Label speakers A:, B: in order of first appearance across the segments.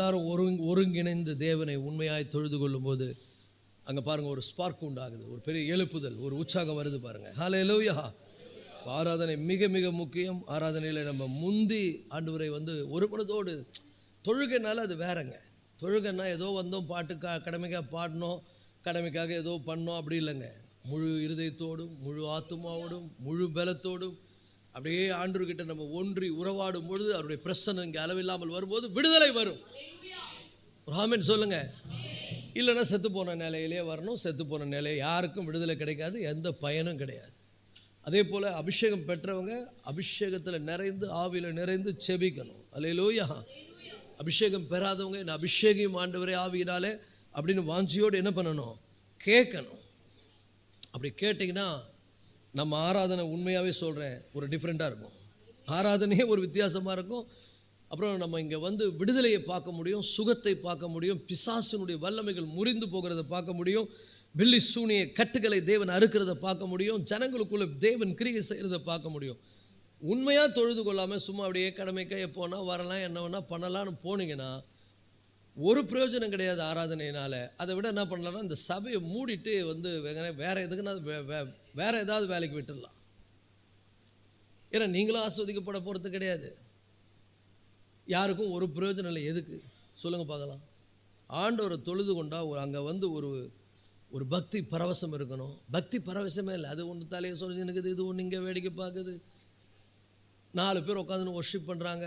A: எல்லாரும் ஒருங்கிணைந்து தேவனை உண்மையாய் தொழுது கொள்ளும்போது அங்கே பாருங்கள் ஒரு ஸ்பார்க் உண்டாகுது, ஒரு பெரிய எழுப்புதல், ஒரு உற்சாகம் வருது பாருங்கள். ஹல்லேலூயா. ஆராதனை மிக மிக முக்கியம். ஆராதனையில் நம்ம முந்தி ஆண்டவரை வந்து ஒரு மனதோடு தொழுகைனால அது வேறங்க. தொழுகைன்னா ஏதோ வந்தோம் பாட்டு கடமைக்காக பாடினோம், கடமைக்காக ஏதோ பண்ணோம், அப்படி இல்லைங்க. முழு இருதயத்தோடும் முழு ஆத்துமாவோடும் முழு பலத்தோடும் அப்படியே ஆண்டவர்கிட்ட நம்ம ஒன்றி உறவாடும் பொழுது அவருடைய பிரசன்னம் இங்கே அளவில்லாமல் வரும்போது விடுதலை வரும். ஆமென் சொல்லுங்க. இல்லைன்னா செத்து போன நிலையிலே வரணும். செத்து போன நிலை யாருக்கும் விடுதலை கிடைக்காது, எந்த பயனும் கிடையாது. அதே போல் அபிஷேகம் பெற்றவங்க அபிஷேகத்தில் நிறைந்து ஆவியில் நிறைந்து செபிக்கணும். அல்லேலூயா. அபிஷேகம் பெறாதவங்க என்ன அபிஷேகம் ஆண்டவரே ஆவியினாலே அப்படின்னு வாஞ்சியோடு என்ன பண்ணணும், கேட்கணும். அப்படி கேட்டிங்கன்னா நம்ம ஆராதனை உண்மையாகவே சொல்கிறேன் ஒரு டிஃப்ரெண்ட்டாக இருக்கும். ஆராதனையே ஒரு வித்தியாசமாக இருக்கும். அப்புறம் நம்ம இங்கே வந்து விடுதலையை பார்க்க முடியும், சுகத்தை பார்க்க முடியும், பிசாசினுடைய வல்லமைகள் முறிந்து போகிறத பார்க்க முடியும், பில்லி சூனிய கட்டுகளை தேவன் அறுக்கிறத பார்க்க முடியும், ஜனங்களுக்குள்ளே தேவன் கிரியை செய்கிறத பார்க்க முடியும். உண்மையாக தொழுது கொள்ளாமல் சும்மா அப்படியே கடமைக்காக எப்போனா வரலாம் என்ன வேணால் பண்ணலான்னு போனீங்கன்னா ஒரு பிரயோஜனம் கிடையாது ஆராதனையினால். அதை விட என்ன பண்ணலாம்னா இந்த சபையை மூடிட்டு வந்து வேறு எதுக்குன்னா வேறு ஏதாவது வேலைக்கு விட்டுடலாம். ஏன்னா நீங்களும் ஆஸ்வதிக்கப்பட போகிறது கிடையாது, யாருக்கும் ஒரு பிரயோஜனம் இல்லை. எதுக்கு சொல்லுங்கள் பார்க்கலாம். ஆண்டவரை தொழுது கொண்டா அங்கே வந்து ஒரு பக்தி பரவசம் இருக்கணும். பக்தி பரவசமே இல்லை. அது ஒன்று தலையை சொல்லி இருக்குது, இது ஒன்று இங்கே வேடிக்கை பார்க்குது, 4 பேர் உட்காந்துன்னு ஒர்ஷிப் பண்ணுறாங்க.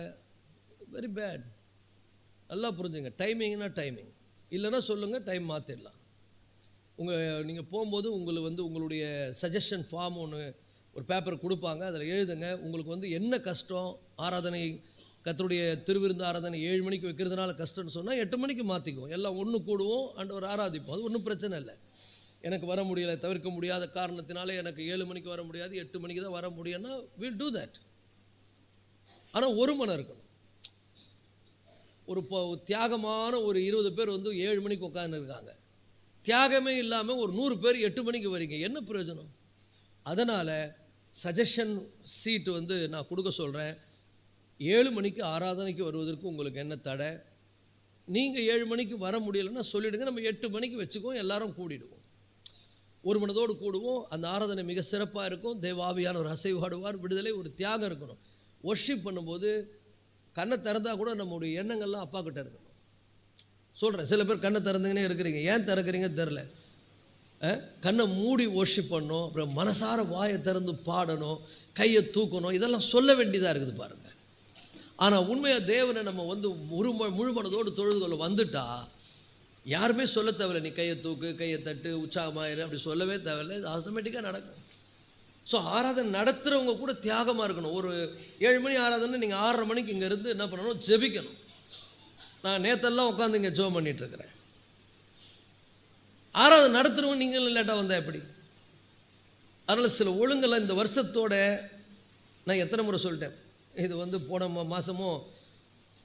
A: Very bad. நல்லா புரிஞ்சுங்க. டைமிங்னா டைமிங் இல்லைன்னா சொல்லுங்கள், டைம் மாற்றிடலாம். நீங்கள் போகும்போது உங்களுக்கு வந்து உங்களுடைய சஜஷன் ஃபார்ம் ஒன்று ஒரு பேப்பர் கொடுப்பாங்க, அதில் எழுதுங்க. உங்களுக்கு வந்து என்ன கஷ்டம், ஆராதனை கர்த்தருடைய திருவிருந்து ஆராதனை 7 மணிக்கு வைக்கிறதுனால கஷ்டம்னு சொன்னால் 8 மணிக்கு மாற்றிக்குவோம். எல்லாம் ஒன்று கூடுவோம், ஆண்டவர் ஆராதிப்போம். அது ஒன்றும் பிரச்சனை இல்லை. எனக்கு வர முடியலை, தவிர்க்க முடியாத காரணத்தினால எனக்கு 7 மணிக்கு வர முடியாது, 8 மணிக்கு தான் வர முடியும்னா வில் டூ தட். ஆனால் ஒரு மனம் இருக்கணும். ஒரு தியாகமான ஒரு 20 பேர் வந்து 7 மணிக்கு உட்காந்து இருக்காங்க. தியாகமே இல்லாமல் ஒரு 100 பேர் 8 மணிக்கு வரீங்க, என்ன பிரயோஜனம்? அதனால் சஜஷன் சீட்டு வந்து நான் கொடுக்க சொல்கிறேன். 7 மணிக்கு ஆராதனைக்கு வருவதற்கு உங்களுக்கு என்ன தடை? நீங்கள் 7 மணிக்கு வர முடியலைன்னா சொல்லிவிடுங்க, நம்ம 8 மணிக்கு வச்சுக்குவோம், எல்லாரும் கூடிடுவோம், ஒரு மனதோடு கூடுவோம். அந்த ஆராதனை மிக சிறப்பாக இருக்கும். தேவாவியான ஒரு அசைவாடுவார், விடுதலை, ஒரு தியாகம் இருக்கணும். ஒர்ஷிப் பண்ணும்போது கண்ணை திறந்தால் கூட நம்முடைய எண்ணங்கள்லாம் அப்பா கிட்ட இருக்கணும். சொல்கிறேன், சில பேர் கண்ணை திறந்துங்கன்னே இருக்கிறீங்க, ஏன் திறக்கிறீங்க தெரில. கண்ணை மூடி ஒர்ஷிப் பண்ணணும், அப்புறம் மனசார வாயை திறந்து பாடணும், கையை தூக்கணும், இதெல்லாம் சொல்ல வேண்டியதாக இருக்குது பாருங்கள். ஆனால் உண்மையாக தேவனை நம்ம வந்து முழு மனதோடு தொழுது கொள்ள வந்துட்டா யாருமே சொல்ல தேவையில்லை, நீ கையை தூக்கு, கையை தட்டு, உற்சாகமாயிரு, அப்படி சொல்லவே தேவையில்லை. இது ஆட்டோமேட்டிக்காக நடக்கும். ஸோ ஆராதனை நடத்துகிறவங்க கூட தியாகமாக இருக்கணும். ஒரு 7 மணி ஆராதனை நீங்கள் 6:30 மணிக்கு இங்கே இருந்து என்ன பண்ணணும், ஜெபிக்கணும். நான் நேற்றெல்லாம் உட்காந்து இங்கே ஜெபம் பண்ணிகிட்ருக்கிறேன். ஆராதனை நடத்துகிறவங்க நீங்களும் லேட்டாக வந்தால் எப்படி? அதனால் சில ஒழுங்கெல்லாம் இந்த வருஷத்தோட நான் எத்தனை முறை சொல்லிட்டேன், இது வந்து போன மாதமும்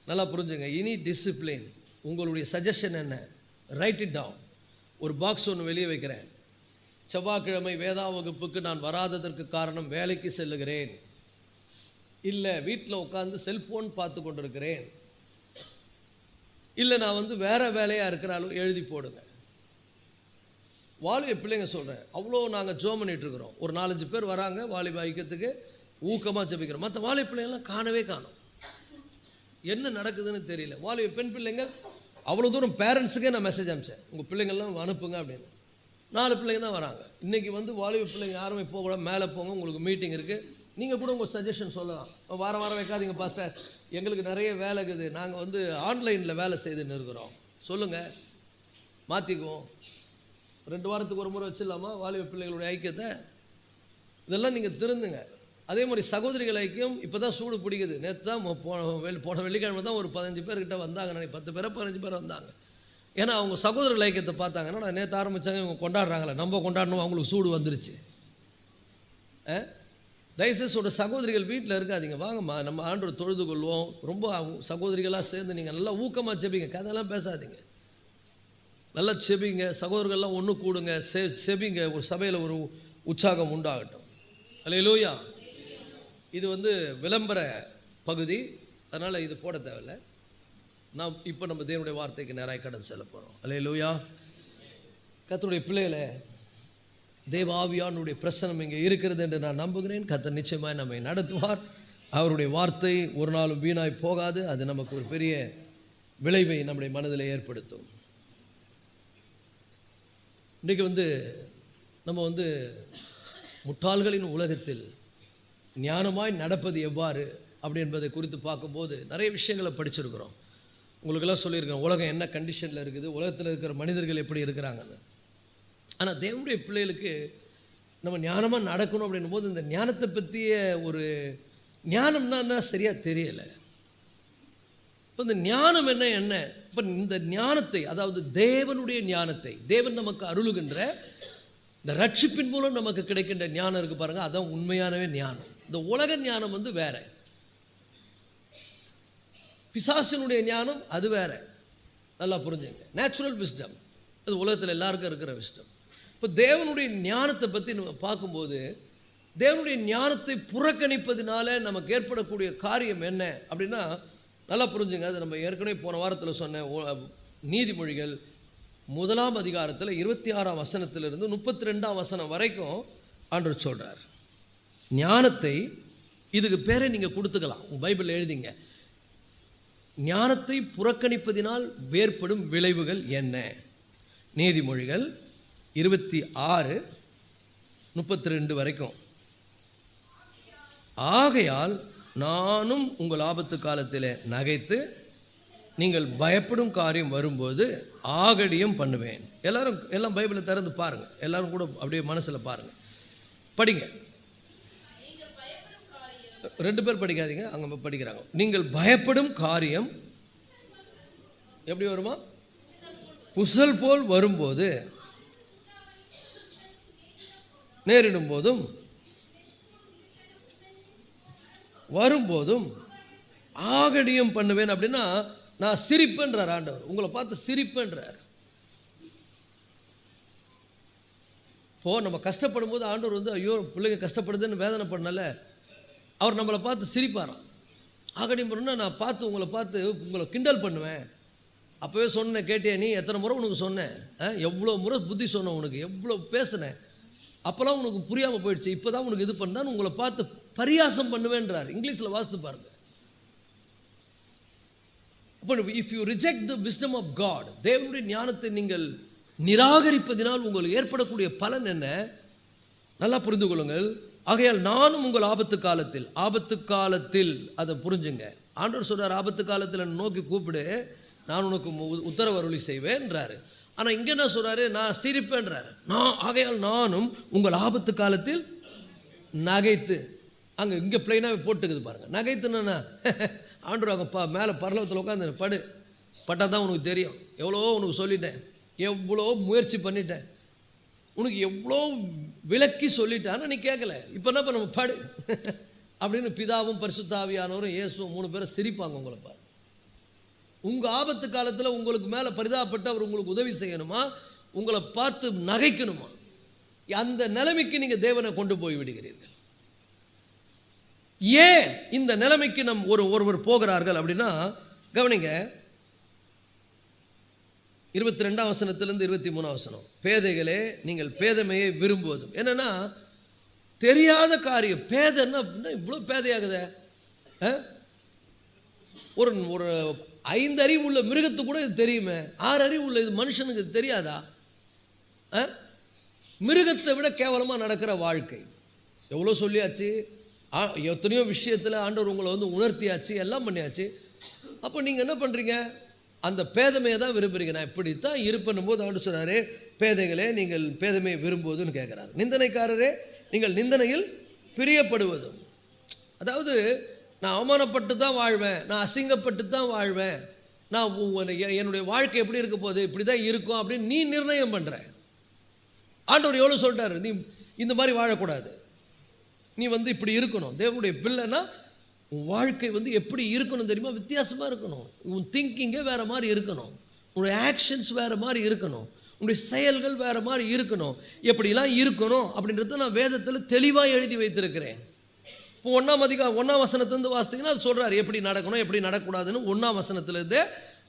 A: நல்லா புரிஞ்சுங்க. இனி டிசிப்ளின். உங்களுடைய சஜஷன் என்ன, ரைட் இட் டவுன். ஒரு பாக்ஸ் ஒன்று வெளியே வைக்கிறேன். செவ்வாய்க்கிழமை வேதா வகுப்புக்கு நான் வராததற்கு காரணம் வேலைக்கு செல்லுகிறேன், இல்லை வீட்டில் உட்காந்து செல்ஃபோன் பார்த்து கொண்டிருக்கிறேன், இல்லை நான் வந்து வேறு வேலையாக இருக்கிறாலும் எழுதி போடுங்க. வாலிப பிள்ளைங்க சொல்கிறேன், அவ்வளோ நாங்கள் ஜெபம் பண்ணிகிட்ருக்குறோம். ஒரு 4-5 பேர் வராங்க வாலிப ஐக்கியத்துக்கு, ஊக்கமாக ஜெபிக்கிறோம். மற்ற வாலிப பிள்ளைங்கள்லாம் காணவே காணும். என்ன நடக்குதுன்னு தெரியல. வாலிப பெண் பிள்ளைங்க அவ்வளோ தூரம் பேரண்ட்ஸுக்கே நான் மெசேஜ் அனுப்பிச்சேன், உங்கள் பிள்ளைங்கள்லாம் அனுப்புங்க அப்படின்னு. 4 பிள்ளைங்க தான் வராங்க. இன்றைக்கி வந்து வாலிப பிள்ளைங்க யாருமே போகக்கூடாது, மேலே போங்க, உங்களுக்கு மீட்டிங் இருக்குது. நீங்கள் கூட உங்கள் சஜஷன் சொல்லலாம். வாரம் வைக்காதீங்க பாஸ்டர், எங்களுக்கு நிறைய வேலை இருக்குது, நாங்கள் வந்து ஆன்லைனில் வேலை செய்துன்னு இருக்கிறோம், சொல்லுங்கள், மாற்றிக்குவோம். 2 வாரத்துக்கு ஒரு முறை வச்சிடலாமா வாலிப பிள்ளைகளுடைய ஐக்கியத்தை? இதெல்லாம் நீங்கள் திருந்துங்க. அதே மாதிரி சகோதரிகள் ஐக்கியம் இப்போ தான் சூடு பிடிக்குது. நேற்று தான் போன வெள்ளிக்கிழமை தான் ஒரு 15 பேர்கிட்ட வந்தாங்க, நினைக்கிறேன் 10 பேரோ 15 பேர் வந்தாங்க. ஏன்னா அவங்க சகோதரர்கள் ஐக்கியத்தை பார்த்தாங்கன்னா, நான் நேற்று ஆரம்பித்தாங்க, இவங்க கொண்டாடுறாங்களே, நம்ம கொண்டாடணும், அவங்களுக்கு சூடு வந்துருச்சு. தயவுசெய்து சகோதரிகள் வீட்டில் இருக்காதீங்க, வாங்கம்மா நம்ம ஆண்டவர் தொழுது கொள்வோம். ரொம்ப சகோதரிகளாக சேர்ந்து நீங்கள் நல்லா ஊக்கமாக செபிங்க, கதையெல்லாம் பேசாதீங்க, நல்லா செபிங்க. சகோதரர்கள்லாம் ஒன்று கூடுங்க, செபிங்க, ஒரு சபையில் ஒரு உற்சாகம் உண்டாகட்டும். அல்லேலூயா. இது வந்து விளம்பர பகுதி, அதனால் இது போட தேவையில்லை. இப்போ நம்ம தேவனுடைய வார்த்தைக்கு நேராக கடந்து செல்ல போகிறோம். அல்லேலூயா. கர்த்தருடைய பிள்ளைகளை, தேவ ஆவியானுடைய பிரசனம் இங்கே இருக்கிறது என்று நான் நம்புகிறேன். கர்த்தர் நிச்சயமாய் நம்மை நடத்துவார். அவருடைய வார்த்தை ஒரு நாளும் வீணாய் போகாது. அது நமக்கு ஒரு பெரிய விளைவை நம்முடைய மனதில் ஏற்படுத்தும். இன்றைக்கு நம்ம முட்டாள்களின் உலகத்தில் ஞானமாய் நடப்பது எவ்வாறு அப்படி என்பதை குறித்து பார்க்கும்போது நிறைய விஷயங்களை படிச்சிருக்கிறோம். உங்களுக்கெல்லாம் சொல்லியிருக்கேன் உலகம் என்ன கண்டிஷனில் இருக்குது, உலகத்தில் இருக்கிற மனிதர்கள் எப்படி இருக்கிறாங்கன்னு. ஆனால் தேவனுடைய பிள்ளைகளுக்கு நம்ம ஞானமாக நடக்கணும் அப்படின்னும் போது இந்த ஞானத்தை பற்றிய ஒரு ஞானம்னா சரியாக தெரியலை. இப்போ இந்த ஞானம் என்ன இப்போ இந்த ஞானத்தை, அதாவது தேவனுடைய ஞானத்தை, தேவன் நமக்கு அருளுகின்ற இந்த ரட்சிப்பின் மூலம் நமக்கு கிடைக்கின்ற ஞானம் இருக்குது பாருங்கள், அதான் உண்மையானவே ஞானம். இந்த உலக ஞானம் வேற, பிசாசினுடைய ஞானம் அது வேற. நல்லா புரிஞ்சுங்க. நேச்சுரல் விஸ்டம் அது உலகத்தில் எல்லாருக்கும் இருக்கிற விஸ்டம். இப்போ தேவனுடைய ஞானத்தை பற்றி நம்ம பார்க்கும்போது, தேவனுடைய ஞானத்தை புறக்கணிப்பதினால நமக்கு ஏற்படக்கூடிய காரியம் என்ன அப்படின்னா, நல்லா புரிஞ்சுங்க. அது நம்ம ஏற்கனவே போன வாரத்தில் சொன்ன நீதிமொழிகள் 1 அதிகாரத்தில் 26 வசனத்திலிருந்து 32 வசனம் வரைக்கும் ஆண்டவர் சொல்கிறார். ஞானத்தை, இதுக்கு பேரை நீங்கள் கொடுத்துக்கலாம், உங்கள் பைபிளில் எழுதிங்க. ஞானத்தை புறக்கணிப்பதினால் ஏற்படும் விளைவுகள் என்ன? நீதிமொழிகள் 26:32 வரைக்கும். ஆகையால் நானும் உங்கள் ஆபத்து காலத்தில் நகைத்து நீங்கள் பயப்படும் காரியம் வரும்போது ஆகடியம் பண்ணுவேன். எல்லாம் பைபிளை திறந்து பாருங்கள், எல்லாரும் கூட அப்படியே மனசில் பாருங்கள், படிங்க. 2 பேர் படிக்காதீங்க, அங்கே படிக்கிறாங்க. நீங்கள் பயப்படும் காரியம் எப்படி வருமா? புசல் போல் வரும்போது, நேரிடும் போதும் வரும்போதும் ஆகடியம் பண்ணுவேன். அப்படின்னா நான் சிரிப்பேன்றார் ஆண்டவர், உங்களை பார்த்து சிரிப்பேன்றார். இப்போ நம்ம கஷ்டப்படும் போது ஆண்டவர் ஐயோ பிள்ளைங்க கஷ்டப்படுதுன்னு வேதனை பண்ணல, அவர் நம்மளை பார்த்து சிரிப்பாராம். ஆகடியம் பண்ணுன்னா நான் பார்த்து உங்களை கிண்டல் பண்ணுவேன். அப்போவே சொன்னேன், கேட்டியா நீ? எத்தனை முறை உனக்கு சொன்னேன், எவ்வளோ முறை புத்தி சொன்னேன் உனக்கு, எவ்வளோ பேசினேன், அப்போல்லாம் உனக்கு புரியாமல் போயிடுச்சு, இப்போ தான் உனக்கு இது பண்ணான்னு உங்களை பார்த்து பரியாசம் பண்ணுவேன்றார். இங்கிலீஷில் வாசித்து பாருங்க. அப்போ if you reject the wisdom of God, தேவனுடைய ஞானத்தை நீங்கள் நிராகரிப்பதினால் உங்களுக்கு ஏற்படக்கூடிய பலன் என்ன? நல்லா புரிந்து கொள்ளுங்கள். ஆகையால் நானும் உங்கள் ஆபத்து காலத்தில் அதை புரிஞ்சுங்க. ஆண்டவர் சொல்கிறார், ஆபத்து காலத்தில் நோக்கி கூப்பிடு, நான் உனக்கு உத்தரவு அருளி செய்வேன்றாரு. ஆனால் இங்கே என்ன சொல்கிறாரு? நான் சிரிப்பேன்றாரு. ஆகையால் நானும் உங்கள் ஆபத்து காலத்தில் நகைத்து, இங்கே பிளைனாகவே போட்டுக்குது பாருங்கள். நகைத்துன்னா ஆண்டவர் அவங்க மேலே பரலோகத்தில் உட்காந்து பட்டால் தான் உனக்கு தெரியும். எவ்வளோ உனக்கு சொல்லிட்டேன், எவ்வளோ முயற்சி பண்ணிட்டேன், உனக்கு எவ்வளோ விளக்கி சொல்லிட்டேன், ஆனால் நீ கேட்கல. இப்போ என்ன நம்ம படு அப்படின்னு பிதாவும் பரிசுத்த ஆவியானவரும் இயேசுவும் 3 பேரும் சிரிப்பாங்க உங்களை பாரு. உங்கள் ஆபத்து காலத்தில் உங்களுக்கு மேலே பரிதாபப்பட்டு அவர் உங்களுக்கு உதவி செய்யணுமா, உங்களை பார்த்து நகைக்கணுமா? அந்த நிலைமைக்கு நீங்கள் தேவனை கொண்டு போய் விடுகிறீர்கள். ஏன் இந்த நிலைமைக்கு ஒருவர் போகிறார்கள் அப்படின்னா, கவனிங்க, 22 வசனத்திலிருந்து 23 வசனம். பேதைகளே, நீங்கள் பேதமையை விரும்புவதும். என்னன்னா தெரியாத காரியம். பேதைன்னா இவ்வளோ பேதையாகுதே. ஒரு 5 அறிவு உள்ள மிருகத்துக்கு கூட இது தெரியுமே, 6 அறிவு உள்ள இது மனுஷனுக்கு இது தெரியாதா? மிருகத்தை விட கேவலமாக நடக்கிற வாழ்க்கை. எவ்வளோ சொல்லியாச்சு, எத்தனையோ விஷயத்தில் ஆண்டவர் உங்களை உணர்த்தியாச்சு, எல்லாம் பண்ணியாச்சு. அப்போ நீங்கள் என்ன பண்ணுறீங்க? அந்த பேதமையை தான் விரும்புகிறீங்க. நான் இப்படித்தான் இருப்பேன் போது ஆண்டு சொல்கிறாரு, பேதைகளே நீங்கள் பேதமையை விரும்புவதுன்னு கேட்குறாரு. நிந்தனைக்காரரே நீங்கள் நிந்தனையில் பிரியப்படுவதும். அதாவது நான் அவமானப்பட்டு தான் வாழ்வேன், நான் அசிங்கப்பட்டு தான் வாழ்வேன், நான் என்னுடைய வாழ்க்கை எப்படி இருக்க போகுது, இப்படி தான் இருக்கும் அப்படின்னு நீ நிர்ணயம் பண்ணுற. ஆண்டவர் எவ்வளோ சொல்லிட்டாரு, நீ இந்த மாதிரி வாழக்கூடாது, நீ இப்படி இருக்கணும். தேவனுடைய பிள்ளைன்னா உன் வாழ்க்கை எப்படி இருக்கணும் தெரியுமா? வித்தியாசமாக இருக்கணும். உன் திங்கிங்கே வேறு மாதிரி இருக்கணும், உன்னுடைய ஆக்ஷன்ஸ் வேறு மாதிரி இருக்கணும், உன்னுடைய செயல்கள் வேறு மாதிரி இருக்கணும். எப்படிலாம் இருக்கணும் அப்படின்றத நான் வேதத்தில் தெளிவாக எழுதி வைத்திருக்கிறேன். இப்போ 1 வசனத்துலேருந்து வாசித்தீங்கன்னா அது சொல்கிறார் எப்படி நடக்கணும் எப்படி நடக்கக்கூடாதுன்னு. 1 வசனத்துலேருந்து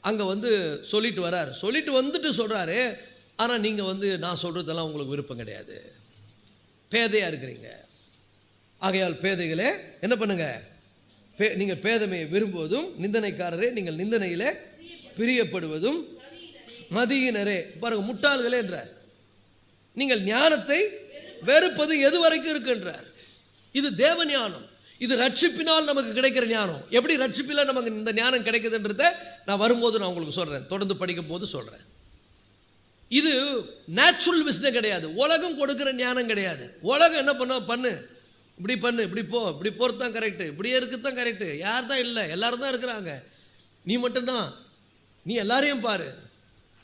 A: அங்கே வந்து சொல்லிட்டு வராரு. சொல்லிட்டு வந்துட்டு சொல்கிறாரு, ஆனால் நீங்கள் நான் சொல்கிறதெல்லாம் உங்களுக்கு விருப்பம் கிடையாது, பேதையாக இருக்கிறீங்க. ஆகையால் பேதைகளே என்ன பண்ணுங்க, நீங்கள் பேதமையை விரும்புவதும் நிந்தனைக்காரரே நீங்கள் நிந்தனையிலே பிரியப்படுவதும் மதியினரே, பாருங்க முட்டாள்களே என்றார், நீங்கள் ஞானத்தை வெறுப்பது எது வரைக்கும் இருக்குன்றார். இது தேவ ஞானம், இது ரட்சிப்பினால் நமக்கு கிடைக்கிற ஞானம். எப்படி ரட்சிப்பில் நமக்கு இந்த ஞானம் கிடைக்குதுன்றத நான் வரும்போது நான் உங்களுக்கு சொல்கிறேன், தொடர்ந்து படிக்கும் போது சொல்கிறேன். இது நேச்சுரல் விஸ்டம் கிடையாது, உலகம் கொடுக்குற ஞானம் கிடையாது. உலகம் என்ன பண்ணு இப்படி பண்ணு, இப்படி போ, இப்படி போகிறது தான் கரெக்டு, இப்படியே இருக்குது தான் கரெக்டு. யார் தான் இல்லை, எல்லோரும் தான் இருக்கிறாங்க, நீ மட்டும்தான், நீ எல்லாரையும் பாரு.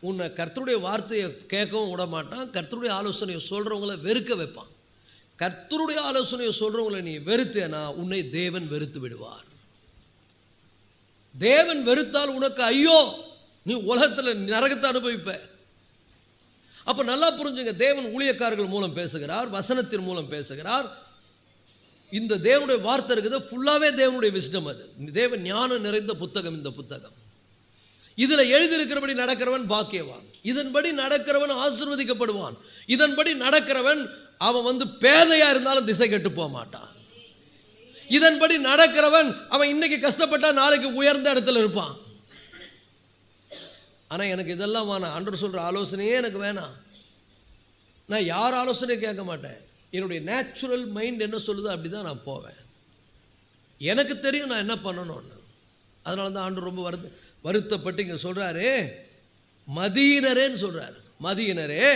A: உன்னை கர்த்தருடைய வார்த்தையை கேட்கவும் விட மாட்டான், கர்த்தருடைய ஆலோசனையை சொல்கிறவங்கள வெறுக்க வைப்பான். கர்த்தருடைய ஆலோசனையை சொல்கிறவங்களை நீ வெறுத்தேனா உன்னை தேவன் வெறுத்து விடுவார். தேவன் வெறுத்தால் உனக்கு ஐயோ, நீ உலகத்தில் நரகத்தை அனுபவிப்ப. அப்போ நல்லா புரிஞ்சுங்க, தேவன் ஊழியக்காரர்கள் மூலம் பேசுகிறார், வசனத்தின் மூலம் பேசுகிறார். இந்த தேவனுடைய வார்த்தை இருக்குது, ஃபுல்லாகவே தேவனுடைய விஸ்டம். அது தேவன் ஞானம் நிறைந்த புத்தகம் இந்த புத்தகம். இதில் எழுதியிருக்கிறபடி நடக்கிறவன் பாக்கியவான், இதன்படி நடக்கிறவன் ஆசீர்வதிக்கப்படுவான், இதன்படி நடக்கிறவன் அவன் பேதையாக இருந்தாலும் திசை கெட்டு போக மாட்டான். இதன்படி நடக்கிறவன் அவன் இன்னைக்கு கஷ்டப்பட்டா நாளைக்கு உயர்ந்த இடத்துல இருப்பான். ஆனால் எனக்கு இதெல்லாம் வேணாம், ஆண்டவர் சொல்கிற ஆலோசனையே எனக்கு வேணாம். நான் யார் ஆலோசனையும் கேட்க மாட்டேன், என்னுடைய நேச்சுரல் மைண்ட் என்ன சொல்லுதோ அப்படி தான் நான் போவேன். எனக்கு தெரியும் நான் என்ன பண்ணணும்னு. அதனால தான் ஆண்டவர் ரொம்ப வருத்தப்பட்டு இங்கே சொல்கிறாரு, மதியினரேன்னு சொல்கிறார். மதியினரே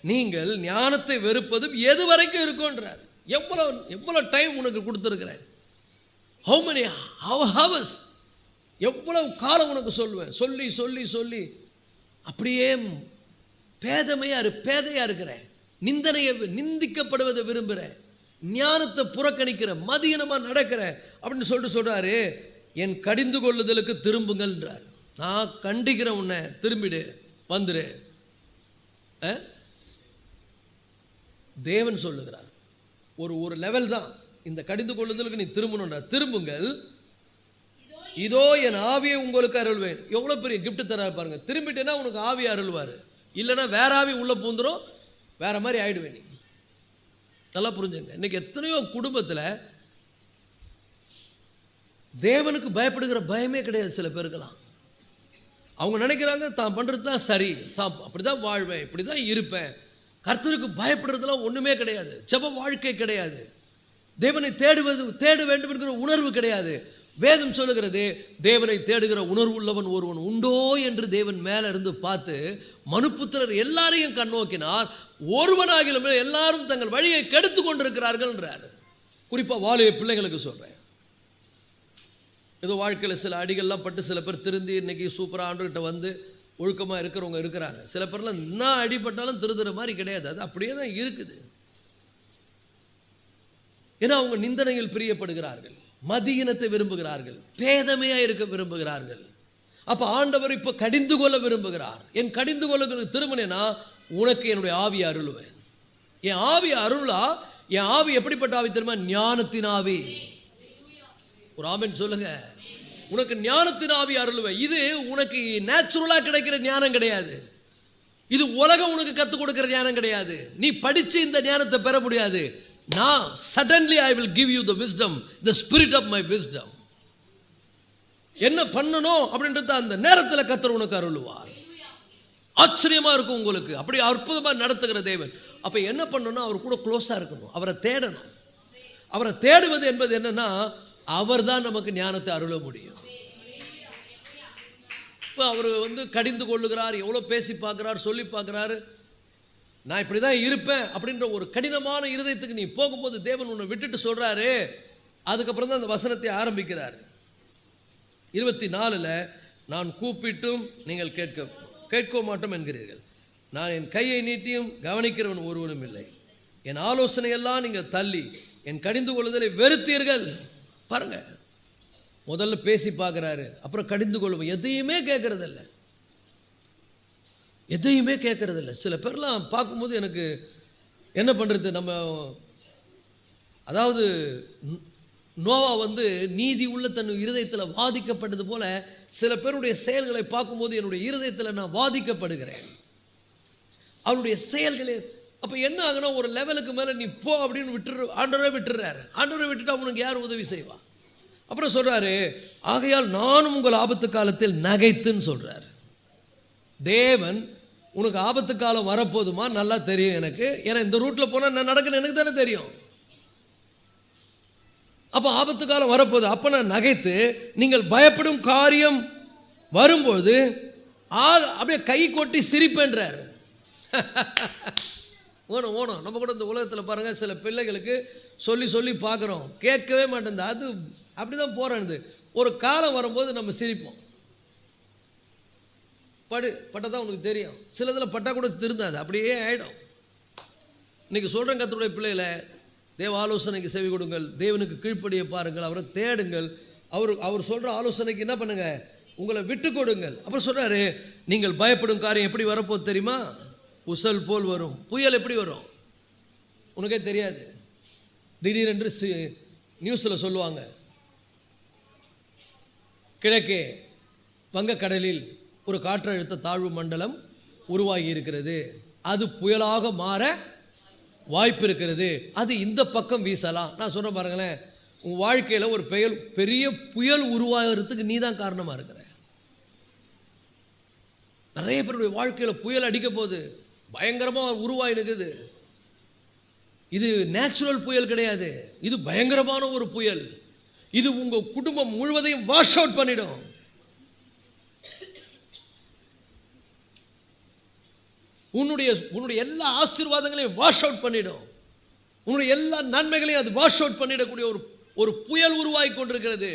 A: நீங்கள் ஞானத்தை வெறுப்பதும் எது வரைக்கும் இருக்குன்றார். எவ்வளோ டைம் உனக்கு கொடுத்துருக்கிறேன், how many hours, எவ்வளவு காலம் உனக்கு சொல்லுவேன். சொல்லி சொல்லி சொல்லி அப்படியே பேதையாக இருக்கிறேன், நிந்திக்கப்படுவதை விரும்புகிறேன், ஞானத்தை புறக்கணிக்கிற, மதியினமாக நடக்கிற அப்படின்னு சொல்கிறாரு. என் கடிந்து கொள்ளுதலுக்கு திரும்புங்கள்ன்றார். நான் கண்டிக்கிற உன்னை, திரும்பிடு, வந்துரு. தேவன் சொல்லுகிறார் ஒரு லெவல் தான் இந்த கடிந்து கொள்ளுதலுக்கு நீ திரும்பணும்டா. திரும்புங்கள், இதோ என் ஆவியை உங்களுக்கு அருள்வேன். எவ்வளோ பெரிய கிஃப்ட் தர பாருங்க. திரும்பிட்டேன்னா உனக்கு ஆவியை அருள்வார், இல்லைன்னா வேற ஆவி உள்ளே பூந்துரும், வேற மாதிரி ஆயிடுவேன். நீ நல்லா புரிஞ்சுங்க. இன்னைக்கு எத்தனையோ குடும்பத்தில் தேவனுக்கு பயப்படுகிற பயமே கிடையாது. சில பேருக்கெல்லாம் அவங்க நினைக்கிறாங்க தான் பண்ணுறது தான் சரி, தான் அப்படி தான் வாழ்வேன், இப்படி தான் இருப்பேன். கர்த்தருக்கு பயப்படுறதுலாம் ஒன்றுமே கிடையாது. ஜெப வாழ்க்கை கிடையாது, தேவனை தேட வேண்டும் என்கிற உணர்வு கிடையாது. வேதம் சொல்லுகிறது, தேவனை தேடுகிற உணர்வு உள்ளவன் ஒருவன் உண்டோ என்று தேவன் மேலே இருந்து பார்த்து மனுப்புத்திரர் எல்லாரையும் கண்ணோக்கினார், ஒருவனாகிலும் எல்லாரும் தங்கள் வழியை கெடுத்து கொண்டிருக்கிறார்கள்ன்றார். குறிப்பாக வாலிப பிள்ளைங்களுக்கு சொல்கிறேன். ஏதோ வாழ்க்கையில் சில அடிகள்லாம் பட்டு சில பேர் திருந்தி இன்றைக்கி சூப்பராக ஆண்டுகிட்ட ஒழுக்கமாக இருக்கிறவங்க இருக்கிறாங்க. சில பேர்லாம் என்ன அடிப்பட்டாலும் திருந்துற மாதிரி கிடையாது, அது அப்படியே தான் இருக்குது. ஏன்னா அவங்க நிந்தனையில் பிரியப்படுகிறார்கள், மதியினத்தை விரும்புகிறார்கள், பேதமையாக இருக்க விரும்புகிறார்கள். அப்போ ஆண்டவர் இப்போ கடிந்து கொள்ள விரும்புகிறார். என் கடிந்து கொள்ள திரும்பினேன்னா உனக்கு என்னுடைய ஆவியை அருள்வேன். என் ஆவியை அருளா, என் ஆவி எப்படிப்பட்ட ஆவி தெரியுமா? ஞானத்தின் ஆவி. ஒரு ஆமென் சொல்லுங்க. உனக்கு ஞானத்தின் ஆவி அருள்வேன். இது உனக்கு நேச்சுரலாக கிடைக்கிற ஞானம் கிடையாது, இது உலகம் உனக்கு கற்றுக் கொடுக்கிற ஞானம் கிடையாது. நீ படித்து இந்த ஞானத்தை பெற முடியாது. நான் suddenly I will give you the wisdom, the spirit of my wisdom. என்ன பண்ணணும் அப்படின்றது அந்த நேரத்தில் கர்த்தர் உனக்கு அருள்வார். ஆச்சரியமாக இருக்கும் உங்களுக்கு, அப்படி அற்புதமாக நடத்துகிற தேவன். அப்போ என்ன பண்ணணும்னா அவர் கூட க்ளோஸாக இருக்கணும், அவரை தேடணும். அவரை தேடுவது என்பது என்னன்னா, அவர் தான் நமக்கு ஞானத்தை அருள முடியும். இப்போ அவர் கடிந்து கொள்ளுகிறார், எவ்வளோ பேசி பார்க்குறார், சொல்லி பார்க்குறாரு. நான் இப்படி தான் இருப்பேன் அப்படின்ற ஒரு கடினமான இருதயத்துக்கு நீ போகும்போது தேவன் உன்னை விட்டுட்டு சொல்கிறாரு. அதுக்கப்புறம் தான் அந்த வசனத்தை ஆரம்பிக்கிறார். 24 நான் கூப்பிட்டும் நீங்கள் கேட்க மாட்டோம் என்கிறீர்கள், நான் என் கையை நீட்டியும் கவனிக்கிறவன் ஒருவனும் இல்லை, என் ஆலோசனையெல்லாம் நீங்கள் தள்ளி என் கடிந்து கொள்ளுதலை வெறுத்தீர்கள். பாருங்க, முதல்ல பேசி பார்க்குறாரு, அப்புறம் கடிந்து கொள்ளுவோம். எதையுமே கேட்கறதில்ல, எதையுமே கேட்கறதில்ல. சில பேர்லாம் பார்க்கும்போது எனக்கு என்ன பண்ணுறது, நம்ம அதாவது நோவா நீதி உள்ள தன் இருதயத்தில் வாதிக்கப்பட்டது போல சில பேருடைய செயல்களை பார்க்கும்போது என்னுடைய இருதயத்தில் நான் வாதிக்கப்படுகிறேன். அவருடைய செயல்களே அப்போ என்ன ஆகுனா, ஒரு லெவலுக்கு மேலே நீ போ அப்படின்னு ஆண்டவரே விட்டுறாரு. ஆண்டவரை விட்டுட்டு அவனுக்கு யார் உதவி செய்வா? அப்புறம் சொல்றாரு, ஆகையால் நானும் உங்கள் ஆபத்து காலத்தில் நகைத்துன்னு சொல்றாரு. தேவன் உனக்கு ஆபத்து காலம் வரப்போதுமா நல்லா தெரியும் எனக்கு, ஏன்னா இந்த ரூட்டில் போனால் நான் நடக்கணும் எனக்கு தானே தெரியும். அப்போ ஆபத்து காலம் வரப்போகுது, அப்போ நான் நகைத்து நீங்கள் பயப்படும் காரியம் வரும்போது அப்படியே கை கொட்டி சிரிப்பேன்றார். ஓணும் நம்ம கூட இந்த உலகத்தில் பாருங்கள், சில பிள்ளைகளுக்கு சொல்லி சொல்லி பார்க்குறோம், கேட்கவே மாட்டேங்குது. அது அப்படி தான் போகிறானது. ஒரு காலம் வரும்போது நம்ம சிரிப்போம். பட்டதான் உனக்கு தெரியும். சிலதில் பட்டா கூட திருந்தாது, அப்படியே ஆகிடும். இன்றைக்கி சொல்கிறேன், கர்த்தருடைய பிள்ளைகளை தேவ ஆலோசனைக்கு செவி கொடுங்கள், தேவனுக்கு கீழ்ப்படிய பாருங்கள், அவரை தேடுங்கள். அவர் சொல்கிற ஆலோசனைக்கு என்ன பண்ணுங்கள், உங்களை விட்டு கொடுங்கள். அப்புறம் சொல்கிறாரு, நீங்கள் பயப்படும் காரியம் எப்படி வரப்போது தெரியுமா? புசல் போல் வரும். புயல் எப்படி வரும் உனக்கே தெரியாது. திடீரென்று நியூஸில் சொல்லுவாங்க, கிழக்கே வங்கக்கடலில் ஒரு காற்றழுத்த தாழ்வு மண்டலம் உருவாகி இருக்கிறது, அது புயலாக மாற வாய்ப்பு இருக்கிறது, அது இந்த பக்கம் வீசலாம். நான் சொல்கிறேன் பாருங்களேன், உன் வாழ்க்கையில் ஒரு பெரிய புயல் உருவாகிறதுக்கு நீ தான் காரணமாக இருக்கிற. நிறைய பேருடைய வாழ்க்கையில் புயல் அடிக்க போகுது, பயங்கரமாக உருவாகினுக்குது. இது நேச்சுரல் புயல் கிடையாது, இது பயங்கரமான ஒரு புயல். இது உங்கள் குடும்பம் முழுவதையும் வாஷ் அவுட் பண்ணிடும். உன்னுடைய எல்லா ஆசீர்வாதங்களையும் வாஷ் அவுட் பண்ணிடும். உன்னுடைய எல்லா நன்மைகளையும் அது வாஷ் அவுட் பண்ணிடக்கூடிய ஒரு புயல் உருவாகி கொண்டிருக்கிறது.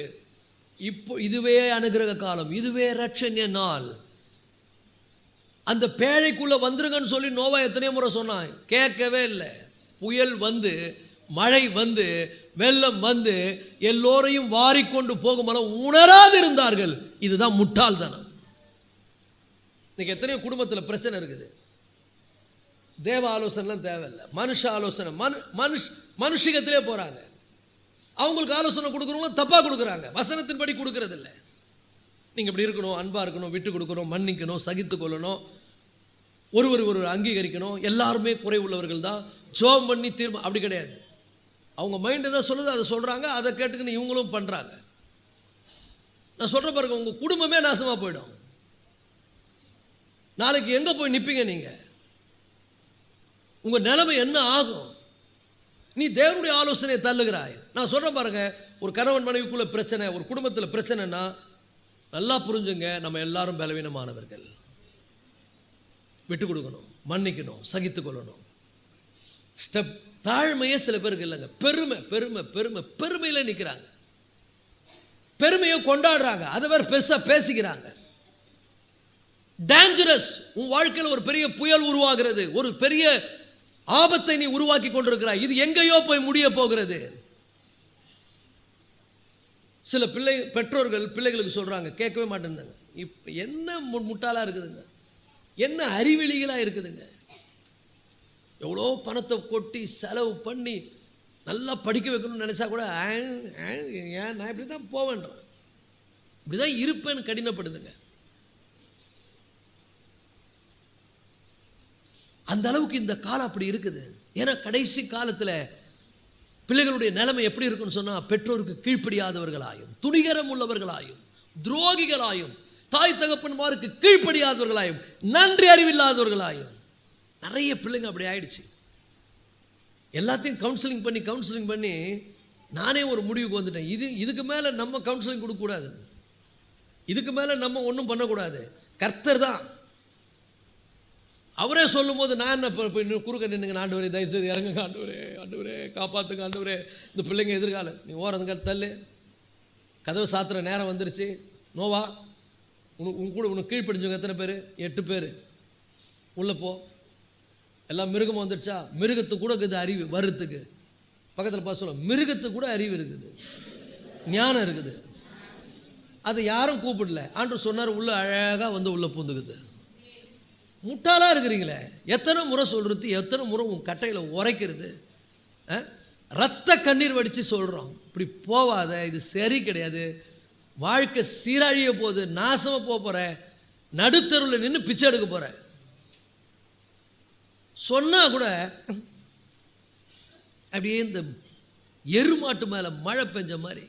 A: இப்போ இதுவே அனுகிரக காலம், இதுவே ரட்சணிய நாள். அந்த பேழைக்குள்ளே வந்துருங்கன்னு சொல்லி நோவா எத்தனையோ முறை சொன்னான், கேட்கவே இல்லை. புயல் மழை வெள்ளம் எல்லோரையும் வாரிக்கொண்டு போகும்போது உணராது இருந்தார்கள். இதுதான் முட்டாள்தனம். இன்னைக்கு எத்தனையோ குடும்பத்தில் பிரச்சனை இருக்குது. தேவ ஆலோசனைலாம் தேவையில்லை, மனுஷ ஆலோசனை. மனுஷிகத்திலே போகிறாங்க. அவங்களுக்கு ஆலோசனை கொடுக்குறவங்க தப்பாக கொடுக்குறாங்க, வசனத்தின்படி கொடுக்கறதில்ல. நீங்கள் இப்படி இருக்கணும், அன்பாக இருக்கணும், விட்டு கொடுக்கணும், மன்னிக்கணும், சகித்து கொள்ளணும், ஒரு அங்கீகரிக்கணும், எல்லாருமே குறை உள்ளவர்கள் தான், ஜோம் பண்ணி அப்படி கிடையாது. அவங்க மைண்ட் என்ன சொல்லுது அதை சொல்கிறாங்க, அதை கேட்டுக்கின்னு இவங்களும் பண்ணுறாங்க. நான் சொல்கிற பாருங்க, உங்கள் குடும்பமே நாசமாக போயிடும். நாளைக்கு எங்கே போய் நிற்பீங்க நீங்கள்? உங்கள் நிலைமை என்ன ஆகும்? நீ தேவனுடைய ஆலோசனையை தள்ளுகிறாய். நான் சொல்கிறேன் பாருங்க, ஒரு கணவன் மனைவிக்குள்ள பிரச்சனை, ஒரு குடும்பத்தில் பிரச்சனைனா நல்லா புரிஞ்சுங்க, நம்ம எல்லாரும் பலவீனமானவர்கள். விட்டு கொடுக்கணும், மன்னிக்கணும், சகித்து கொள்ளணும். ஸ்டெப் தாழ்மையே சில பேருக்கு இல்லைங்க. பெருமை பெருமை பெருமை பெருமையில் நிற்கிறாங்க, பெருமையை கொண்டாடுறாங்க, அதை வேறு பெருசாக பேசிக்கிறாங்க. டேஞ்சரஸ். உன் வாழ்க்கையில் ஒரு பெரிய புயல் உருவாகிறது, ஒரு பெரிய ஆபத்தை நீ உருவாக்கி கொண்டிருக்கிறாய். இது எங்கேயோ போய் முடிய போகிறது. சில பெற்றோர்கள் பிள்ளைகளுக்கு சொல்கிறாங்க, கேட்கவே மாட்டேங்குதுங்க. இப்போ என்ன முட்டாளாக இருக்குதுங்க, என்ன அறிவிலிகளாக இருக்குதுங்க. எவ்வளோ பணத்தை கொட்டி செலவு பண்ணி நல்லா படிக்க வைக்கணும்னு நினச்சா கூட ஏன் நான் இப்படி தான் போவேன்றேன், இப்படி தான் இருப்பேன்னு கடினப்படுதுங்க. அந்த அளவுக்கு இந்த காலம் அப்படி இருக்குது. ஏன்னா கடைசி காலத்தில் பிள்ளைகளுடைய நிலைமை எப்படி இருக்குன்னு சொன்னால், பெற்றோருக்கு கீழ்ப்படியாதவர்களாயும், துணிகரம் உள்ளவர்களாயும், துரோகிகளாயும், தாய் தகப்பன்மாருக்கு கீழ்ப்படியாதவர்களாயும், நன்றி அறிவில்லாதவர்களாயும் நிறைய பிள்ளைங்க அப்படி ஆயிடுச்சு. எல்லாத்தையும் கவுன்சிலிங் பண்ணி நானே ஒரு முடிவுக்கு வந்துட்டேன். இதுக்கு மேலே நம்ம கவுன்சிலிங் கொடுக்கக்கூடாது, இதுக்கு மேலே நம்ம ஒன்றும் பண்ணக்கூடாது. கர்த்தர் தான் அவரே சொல்லும் போது நான் என்ன இன்னும் குறுக்க நின்றுங்க, ஆண்டவரே தயவுசெய்து இறங்குங்க, ஆண்டவரே காப்பாற்றுங்க, ஆண்டவரே இந்த பிள்ளைங்க எதிர்காலம். நீ ஓரதுங்க தள்ளு, கதவை சாத்துற நேரம் வந்துருச்சு. நோவா, உனக்கு கீழ்ப்படிஞ்சவங்க எத்தனை பேர்? 8 பேர். உள்ளே போ. எல்லாம் மிருகம் வந்துடுச்சா? மிருகத்துக்கு கூட இருக்குது அறிவு வருத்துக்கு. பக்கத்தில் பார்த்து சொல்ல, மிருகத்துக்கு கூட அறிவு இருக்குது, ஞானம் இருக்குது. அதை யாரும் கூப்பிடல. ஆண்டவர் சொன்னார், உள்ளே அழகாக உள்ளே பூந்துக்குது. முட்டாளாக இருக்கிறீங்களே, எத்தனை முறை சொல்கிறது, எத்தனை முறை உன் கட்டையில் உரைக்கிறது. ரத்த கண்ணீர் வடித்து சொல்கிறோம், இப்படி போவாத, இது சரி கிடையாது, வாழ்க்கை சீரழிய போகுது, நாசமாக போகிற, நடுத்தருவில் நின்று பிச்சை எடுக்க போகிற சொன்னால் கூட அப்படியே இந்த எருமாட்டு மேலே மழை பெஞ்ச மாதிரி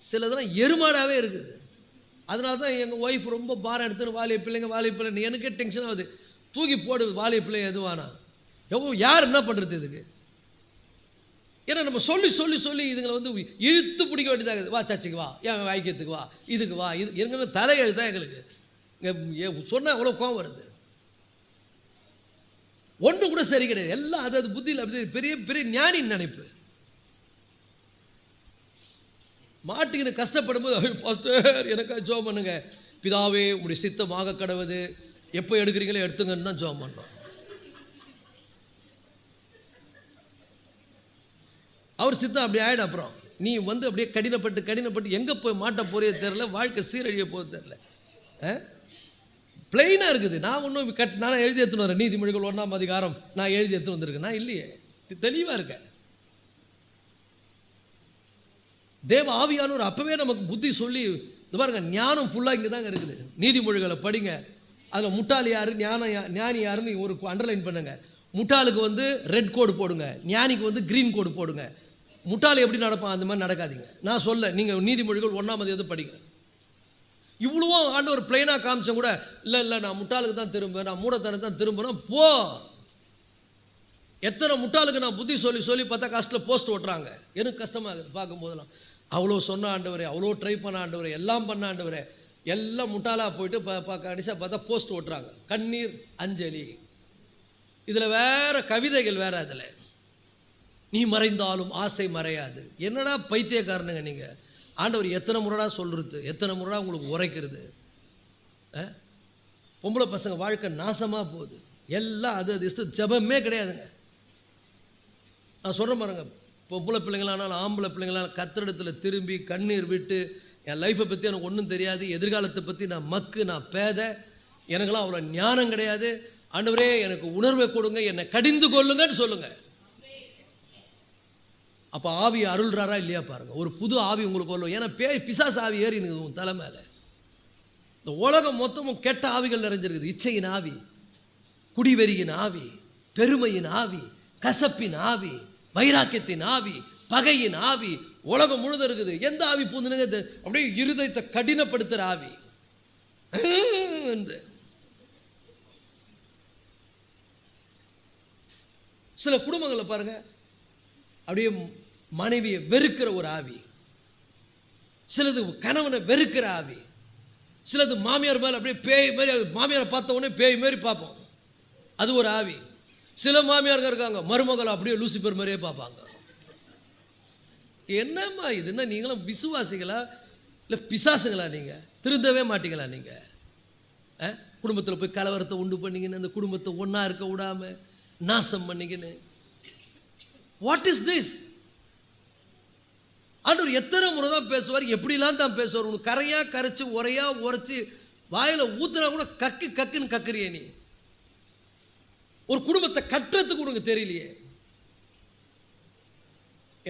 A: சிலதெல்லாம் எருமாடாகவே இருக்குது. அதனால தான் எங்கள் ஒய்ஃப் ரொம்ப பாரம் எடுத்துன்னு வாலிய பிள்ளைங்க எனக்கே டென்ஷன் ஆகுது. தூக்கி போடு வாலிய பிள்ளைங்க எதுவானா, யார் என்ன பண்ணுறது இதுக்கு? ஏன்னா நம்ம சொல்லி சொல்லி சொல்லி இதுங்களை வந்து இழுத்து பிடிக்க வேண்டியதாக, வா சர்ச்சுக்கு வா, ஏன் வாய்க்கிறதுக்கு வா, இதுக்கு வா, இது எங்களுக்கு தலையெழுதான் எங்களுக்கு. சொன்னால் எவ்வளோ கோவம் வருது. ஒன்றும் கூட சரி கிடையாது, எல்லாம் அது புத்தியில் அப்படி பெரிய பெரிய ஞானின்னு நினைப்பு. மாட்டுக்கின்னு கஷ்டப்படும் போது பாஸ்டர் எனக்காக ஜெபம் பண்ணுங்க, பிதாவே உங்களுடைய சித்தமாக கடவுது, எப்போ எடுக்கிறீங்களோ எடுத்துங்கன்னு தான் ஜெபம் பண்ணோம். அவர் சித்தம் அப்படி ஆகிடும். அப்புறம் நீ வந்து அப்படியே கடினப்பட்டு எங்கே போய் மாட்ட போறிய தெரில, வாழ்க்கை சீரழிய போகிறது தெரில, பிளெயினாக இருக்குது. நான் ஒன்றும் நான் எழுதி எடுத்துன்னு வரேன், நீதிமொழிகள் 1ஆம் அதிகாரம் நான் எழுதி எடுத்துன்னு வந்திருக்கேன், நான் இல்லையே, தெளிவாக இருக்கேன். தேவ ஆவியானவர் அப்போவே நமக்கு புத்தி சொல்லி, இது பாருங்க, ஞானம் ஃபுல்லாக இங்கே தாங்க இருக்குது. நீதிமொழிகளை படிங்க, அதில் முட்டாள் யார் ஞானி யாருன்னு ஒரு அண்டர்லைன் பண்ணுங்க. முட்டாளுக்கு வந்து ரெட் கோடு போடுங்க, ஞானிக்கு வந்து க்ரீன் கோடு போடுங்க. முட்டாள் எப்படி நடப்பான் அந்த மாதிரி நடக்காதீங்க. நான் சொல்ல, நீங்கள் நீதிமொழிகள் 1ஆம் அதிகாரத்தை படிங்க. இவ்வளவோ ஆண்டவர் பிளைனாக காமிச்சேன் கூட, இல்லை நான் முட்டாளுக்கு தான் திரும்புவேன், நான் மூடத்தனை தான் திரும்புகிறேன். போ, எத்தனை முட்டாளுக்கு நான் புத்தி சொல்லி சொல்லி பார்த்தா காஸ்ட்டில் போஸ்ட் ஓட்டுறாங்க. எனக்கு கஷ்டமாக இருக்குது பார்க்கும் போதெல்லாம். அவ்வளோ சொன்ன ஆண்டவரே, அவ்வளோ ட்ரை பண்ண ஆண்டவரே, எல்லாம் பண்ண ஆண்டவரே, எல்லாம் முட்டாளாக போயிட்டு கடைசியாக பார்த்தா போஸ்ட் ஓட்டுறாங்க. கண்ணீர் அஞ்சலி, இதில் வேறு கவிதைகள் வேறு, அதில் நீ மறைந்தாலும் ஆசை மறையாது. என்னடா பைத்தியக்காரனுங்க நீங்கள்? ஆண்டவர் எத்தனை முறைடா சொல்கிறது, எத்தனை முறைடா உங்களுக்கு உரைக்கிறது? பொம்பளை பசங்க வாழ்க்கை நாசமாக போகுது, எல்லாம் அது இஷ்டம், ஜபமே கிடையாதுங்க. நான் சொல்கிறேன் பாருங்க, பொம்பளை பிள்ளைங்களானாலும் ஆம்பளை பிள்ளைங்களாலும் கத்திரிடத்தில் திரும்பி கண்ணீர் விட்டு, என் லைஃப்பை பற்றி எனக்கு ஒன்றும் தெரியாது, எதிர்காலத்தை பற்றி நான் பேதை, எனக்கெல்லாம் அவ்வளோ ஞானம் கிடையாது, ஆண்டவரே எனக்கு உணர்வை கொடுங்க, என்னை கடிந்து கொள்ளுங்கன்னு சொல்லுங்க. அப்போ ஆவி அருள்றாரா இல்லையா பாருங்க. ஒரு புது ஆவி உங்களுக்கு வரணும். ஏன்னா பிசாசு ஆவி ஏறி இருக்குது உன் தலை மேலே. இந்த உலகம் மொத்தமும் கெட்ட ஆவிகள் நிறைஞ்சிருக்குது. இச்சையின் ஆவி, குடிவெறியின் ஆவி, பெருமையின் ஆவி, கசப்பின் ஆவி, வைராக்கியத்தின் ஆவி, பகையின் ஆவி, உலகம் முழுதும் இருக்குது. எந்த ஆவி பூந்துனுங்க? அப்படியே இருதயத்தை கடினப்படுத்துகிற ஆவி. சில குடும்பங்களில் பாருங்க, அப்படியே மனைவியை வெறுக்கிற ஒரு ஆவி, சிலது கணவனை வெறுக்கிற ஆவி, சிலது மாமியார் மேலே அப்படியே பேய் மாதிரி, மாமியாரை பார்த்த உடனே பேய் மாதிரி பார்ப்போம், அது ஒரு ஆவி. சில மாமியார்கள் இருக்காங்க, மருமகளை அப்படியே லூசிபர் மாதிரியே பார்ப்பாங்க. என்னம்மா இதுன்னா, நீங்களும் விசுவாசிகளா இல்லை பிசாசுங்களா? நீங்கள் திருந்தவே மாட்டீங்களா? நீங்கள் குடும்பத்தில் போய் கலவரத்தை உண்டு பண்ணிக்கின்னு, அந்த குடும்பத்தை ஒன்றா இருக்க விடாமல் நாசம் பண்ணிக்கின்னு, வாட் இஸ் திஸ்? ஆண்டவர் எத்தனை முறை தான் பேசுவார், எப்படிலாம் தான் பேசுவார். உனக்கு கரையாக கரைச்சி உரைச்சி வாயில் ஊத்துனா கூட கக்குன்னு கக்குறியே நீ. ஒரு குடும்பத்தை கட்டுறதுக்கு உனக்கு தெரியலையே.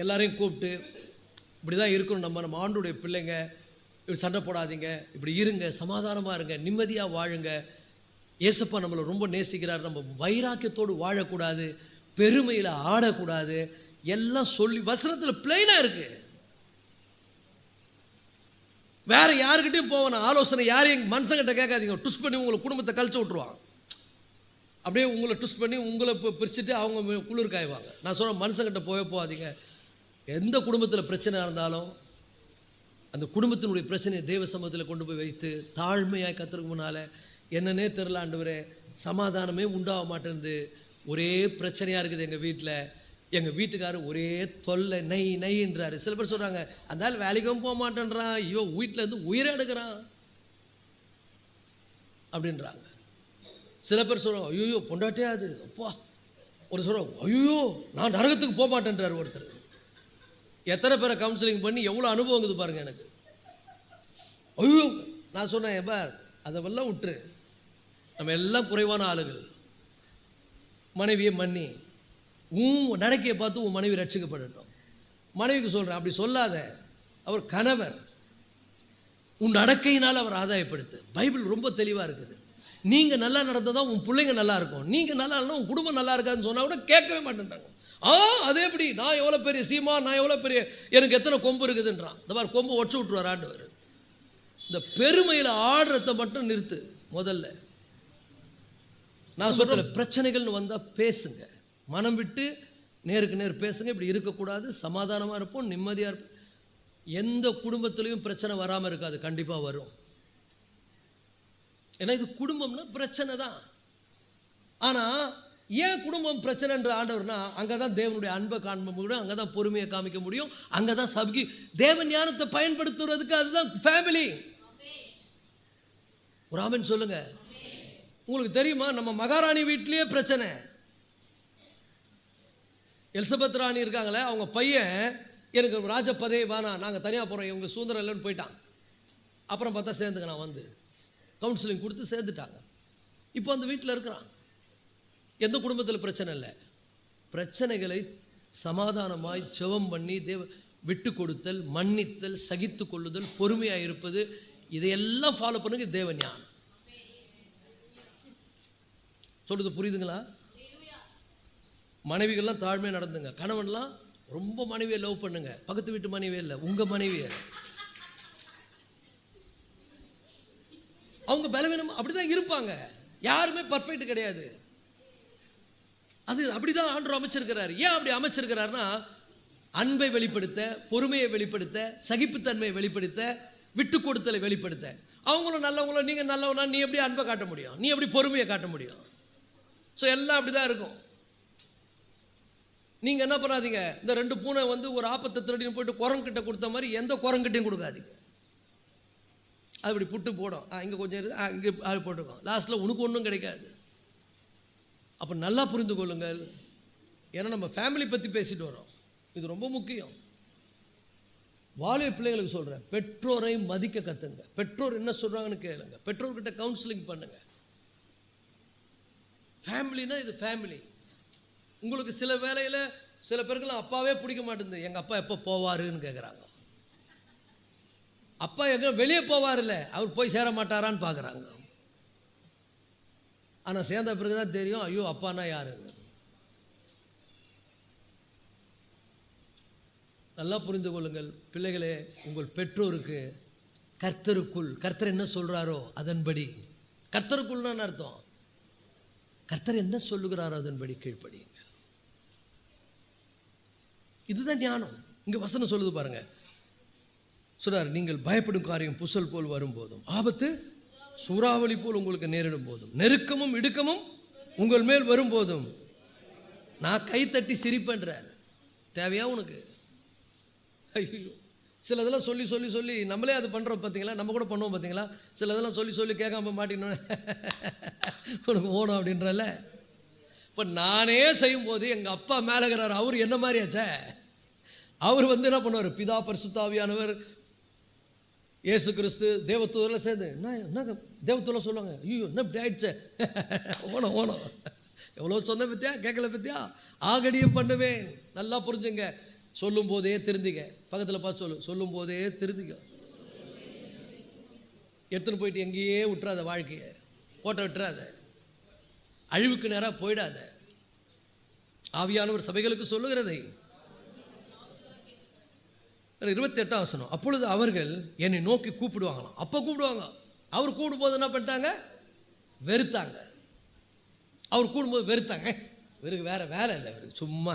A: எல்லாரையும் கூப்பிட்டு இப்படி தான் இருக்கணும், நம்ம ஆண்டுடைய பிள்ளைங்க, இப்படி சண்டை போடாதீங்க, இப்படி இருங்க, சமாதானமாக இருங்க, நிம்மதியாக வாழுங்க, ஏசப்பா நம்மளை ரொம்ப நேசிக்கிறார், நம்ம வைராக்கியத்தோடு வாழக்கூடாது, பெருமையில் ஆடக்கூடாது, எல்லாம் சொல்லி வசனத்தில் பிளைனாக இருக்குது. வேறு யாருக்கிட்டையும் போவேன் ஆலோசனை, யாரையும் மனுஷங்கிட்ட கேட்காதீங்க. ட்விஸ்ட் பண்ணி உங்களை குடும்பத்தை கழிச்சு விட்ருவான். அப்படியே உங்களை ட்விஸ்ட் பண்ணி உங்களை பிரிச்சுட்டு அவங்க குளிர் காய்வாங்க. நான் சொல்கிறேன், மனுஷங்கிட்ட போகாதீங்க. எந்த குடும்பத்தில் பிரச்சனை இருந்தாலும் அந்த குடும்பத்தினுடைய பிரச்சனையை தேவ சமூகத்தில் கொண்டு போய் வைத்து தாழ்மையாக கற்றுக்கு முன்னால், என்னன்னே தெரில ஆண்டவரே, சமாதானமே உண்டாக மாட்டேங்குது, ஒரே பிரச்சனையாக இருக்குது எங்கள் வீட்டில், எங்கள் வீட்டுக்காரர் ஒரே தொல்லை, நைன்றாரு. சில பேர் சொல்கிறாங்க, அதனால வேலைக்கும் போக மாட்டேன்றான், ஐயோ வீட்டில் இருந்து உயிரை எடுக்கிறான் அப்படின்றாங்க. சில பேர் சொல்கிறாங்க, ஐயோ பொண்டாட்டியா அது அப்பா. ஒரு சொல்கிறாங்க, ஐயோ நான் நரகத்துக்கு போக மாட்டேன்றார் ஒருத்தர். எத்தனை பேரை கவுன்சிலிங் பண்ணி எவ்வளோ அனுபவங்குது பாருங்கள் எனக்கு. ஐயோ நான் சொன்னேன், பார் அதெல்லாம் விட்டுரு, நம்ம எல்லாம் குறைவான ஆளுகள், மனைவியை மன்னி, உன் நடக்கையை பார்த்து உன் மனைவி ரட்சிக்கப்படட்டும். மனைவிக்கு சொல்கிறேன், அப்படி சொல்லாத. அவர் கணவர், உன் நடக்கையினால் அவர் ஆதாயப்படுத்து. பைபிள் ரொம்ப தெளிவாக இருக்குது. நீங்கள் நல்லா நடந்தால் தான் உன் பிள்ளைங்க நல்லா இருக்கும். நீங்கள் நல்லா இல்லைனா உன் குடும்பம் நல்லா இருக்காதுன்னு சொன்னால் கூட கேட்கவே மாட்டேன்றாங்க. அதே எப்படி, நான் எவ்வளோ பெரிய சீமா, நான் எவ்வளோ பெரிய, எனக்கு எத்தனை கொம்பு இருக்குதுன்றான். இந்த மாதிரி கொம்பு ஒடிச்சு விட்டுருவார் ஆண்டவர். இந்த பெருமையில் ஆடுறத மட்டும் நிறுத்து முதல்ல. நான் சொல்கிற பிரச்சனைகள்னு வந்தால் பேசுங்க, மனம் விட்டு நேருக்கு நேர் பேசுங்க. இப்படி இருக்கக்கூடாது. சமாதானமாக இருப்போம், நிம்மதியாக இருப்போம். எந்த குடும்பத்துலேயும் பிரச்சனை வராமல் இருக்காது, கண்டிப்பாக வரும். ஏன்னா இது குடும்பம்னா பிரச்சனை தான். ஆனால் ஏன் குடும்பம் பிரச்சனைன்ற ஆண்டவர்னா, அங்கே தான் தேவனுடைய அன்பை காண்ப முடியும், அங்கே தான் பொறுமையை காமிக்க முடியும், அங்கே தான் சபைக்கு தேவன் ஞானத்தை பயன்படுத்துறதுக்கு. அதுதான் ஃபேமிலி. ஒரு ஆமென் சொல்லுங்க. உங்களுக்கு தெரியுமா, நம்ம மகாராணி வீட்டிலேயே பிரச்சனை. எலிசபெத் ராணி இருக்காங்களே, அவங்க பையன் எனக்கு ராஜ பதவி வேணாம், நாங்கள் தனியாக போகிறோம், இவங்க சுதந்திரம் இல்லைன்னு போயிட்டான். அப்புறம் பார்த்தா சேர்ந்துக்க, நான் வந்து கவுன்சிலிங் கொடுத்து சேர்ந்துட்டாங்க. இப்போ அந்த வீட்டில் இருக்கிறான். எந்த குடும்பத்தில் பிரச்சனை இல்லை. பிரச்சனைகளை சமாதானமாய் ஜெபம் பண்ணி விட்டு கொடுத்தல், மன்னித்தல், சகித்து கொள்ளுதல், பொறுமையாக இருப்பது, இதையெல்லாம் ஃபாலோ பண்ணுங்க. தேவ ஞானம் சொல்றது புரியுதுங்களா? மனைவிகள்லாம் தாழ்மையாக நடந்துங்க. கணவன்லாம் ரொம்ப மனைவியை லவ் பண்ணுங்க. பக்கத்து வீட்டு மனைவியே இல்லை, உங்கள் மனைவியை. அவங்க பலவீனம் அப்படிதான் இருப்பாங்க. யாருமே பர்ஃபெக்ட் கிடையாது. அது அப்படிதான் ஆண்டவர் அமைச்சிருக்கிறார். ஏன் அப்படி அமைச்சிருக்கிறார்னா, அன்பை வெளிப்படுத்த, பொறுமையை வெளிப்படுத்த, சகிப்புத்தன்மையை வெளிப்படுத்த, விட்டு கொடுத்தலை வெளிப்படுத்த. அவங்களும் நல்லவங்களும், நீங்கள் நல்லவனா, நீ எப்படி அன்பை காட்ட முடியும், நீ எப்படி பொறுமையை காட்ட முடியும்? ஸோ எல்லாம் அப்படி தான் இருக்கும். நீங்கள் என்ன பண்ணாதீங்க, இந்த 2 பூனை வந்து ஒரு ஆப்பத்தை திருடின்னு போயிட்டு குரங்கிட்ட கொடுத்த மாதிரி எந்த குரங்கிட்டையும் கொடுக்காதீங்க. அது இப்படி புட்டு போடும், இங்கே கொஞ்சம் இருக்குது, இங்கே அது போட்டுருக்கோம், லாஸ்ட்டில் உனக்கு ஒன்றும் கிடைக்காது. அப்போ நல்லா புரிந்து கொள்ளுங்கள். ஏன்னா நம்ம ஃபேமிலி பற்றி பேசிட்டு வரோம், இது ரொம்ப முக்கியம். வாலிப பிள்ளைகளுக்கு சொல்கிறேன், பெற்றோரை மதிக்க கற்றுங்க. பெற்றோர் என்ன சொல்கிறாங்கன்னு கேளுங்க. பெற்றோர்கிட்ட கவுன்சிலிங் பண்ணுங்கள். ஃபேமிலினா இது ஃபேமிலி. உங்களுக்கு சில வேளையில் சில பேருக்குலாம் அப்பாவே பிடிக்க மாட்டேங்குது. எங்கள் அப்பா எப்போ போவாருன்னு கேட்குறாங்க. அப்பா எங்கே வெளியே போவார் இல்லை, அவர் போய் சேர மாட்டாரான்னு பார்க்குறாங்க. ஆனால் சேர்ந்த பிறகு தான் தெரியும், ஐயோ அப்பானா யாருங்க. நல்லா புரிந்து கொள்ளுங்கள் பிள்ளைகளே. உங்கள் பெற்றோருக்கு கர்த்தருக்குள், கர்த்தர் என்ன சொல்கிறாரோ அதன்படி, கர்த்தருக்குள்னு அர்த்தம், கர்த்தர் என்ன சொல்லுகிறாரோ அதன்படி கீழ்ப்படியுங்க. இதுதான் ஞானம். இங்கே வசனம் சொல்லுது பாருங்க. சொல்றார், நீங்கள் பயப்படும் காரியம் புசல் போல் வரும்போதும், ஆபத்து சூறாவளி போல் உங்களுக்கு நேரிடும் போதும், நெருக்கமும் இடுக்கமும் உங்கள் மேல் வரும்போதும் நான் கைத்தட்டி சிரிப்பேன்றார். தேவையா உனக்கு? ஐயோ, சில இதெல்லாம் சொல்லி சொல்லி சொல்லி நம்மளே அது பண்ணுறோம் பார்த்தீங்களா, நம்ம கூட பண்ணுவோம் பார்த்தீங்களா. சில இதெல்லாம் சொல்லி சொல்லி கேட்காம மாட்டினோன்னு உனக்கு ஓடும் அப்படின்றல. இப்போ நானே செய்யும்போது எங்கள் அப்பா மேலே இருக்கிறார், அவர் என்ன மாதிரியாச்சே. அவர் வந்து என்ன பண்ணுவார், பிதா பரிசுத்தாவியானவர் இயேசு கிறிஸ்து தேவத்தூரில் சேர்ந்து என்ன தேவத்தூரில் சொல்லுவாங்க, ஐயோ என்ன இப்படி ஆயிடுச்சே, ஓணும் ஓணும், எவ்வளோ சொன்ன பற்றியா, கேட்கல பற்றியா, ஆகடியும் பண்ணுவேன். நல்லா புரிஞ்சுங்க. சொல்லும் போதே திருந்திக்க. பக்கத்தில் பார்த்து சொல்லும் போதே திருந்திக்க. எடுத்துன்னு போயிட்டு எங்கேயே விட்டுறாத, வாழ்க்கையை போட்ட விட்டுறாத, அழிவுக்கு நேராக போயிடாத. ஆவியானவர் சபைகளுக்கு சொல்லுகிறதை 28ஆம் வசனம். அப்பொழுது அவர்கள் என்னை நோக்கி கூப்பிடுவாங்களாம். அப்போ கூப்பிடுவாங்க. அவர் கூடும்போது என்ன பண்ணிட்டாங்க, வெறுத்தாங்க. அவர் கூடும்போது வெறுத்தாங்க. இவருக்கு வேற வேலை இல்லை, இவருக்கு சும்மா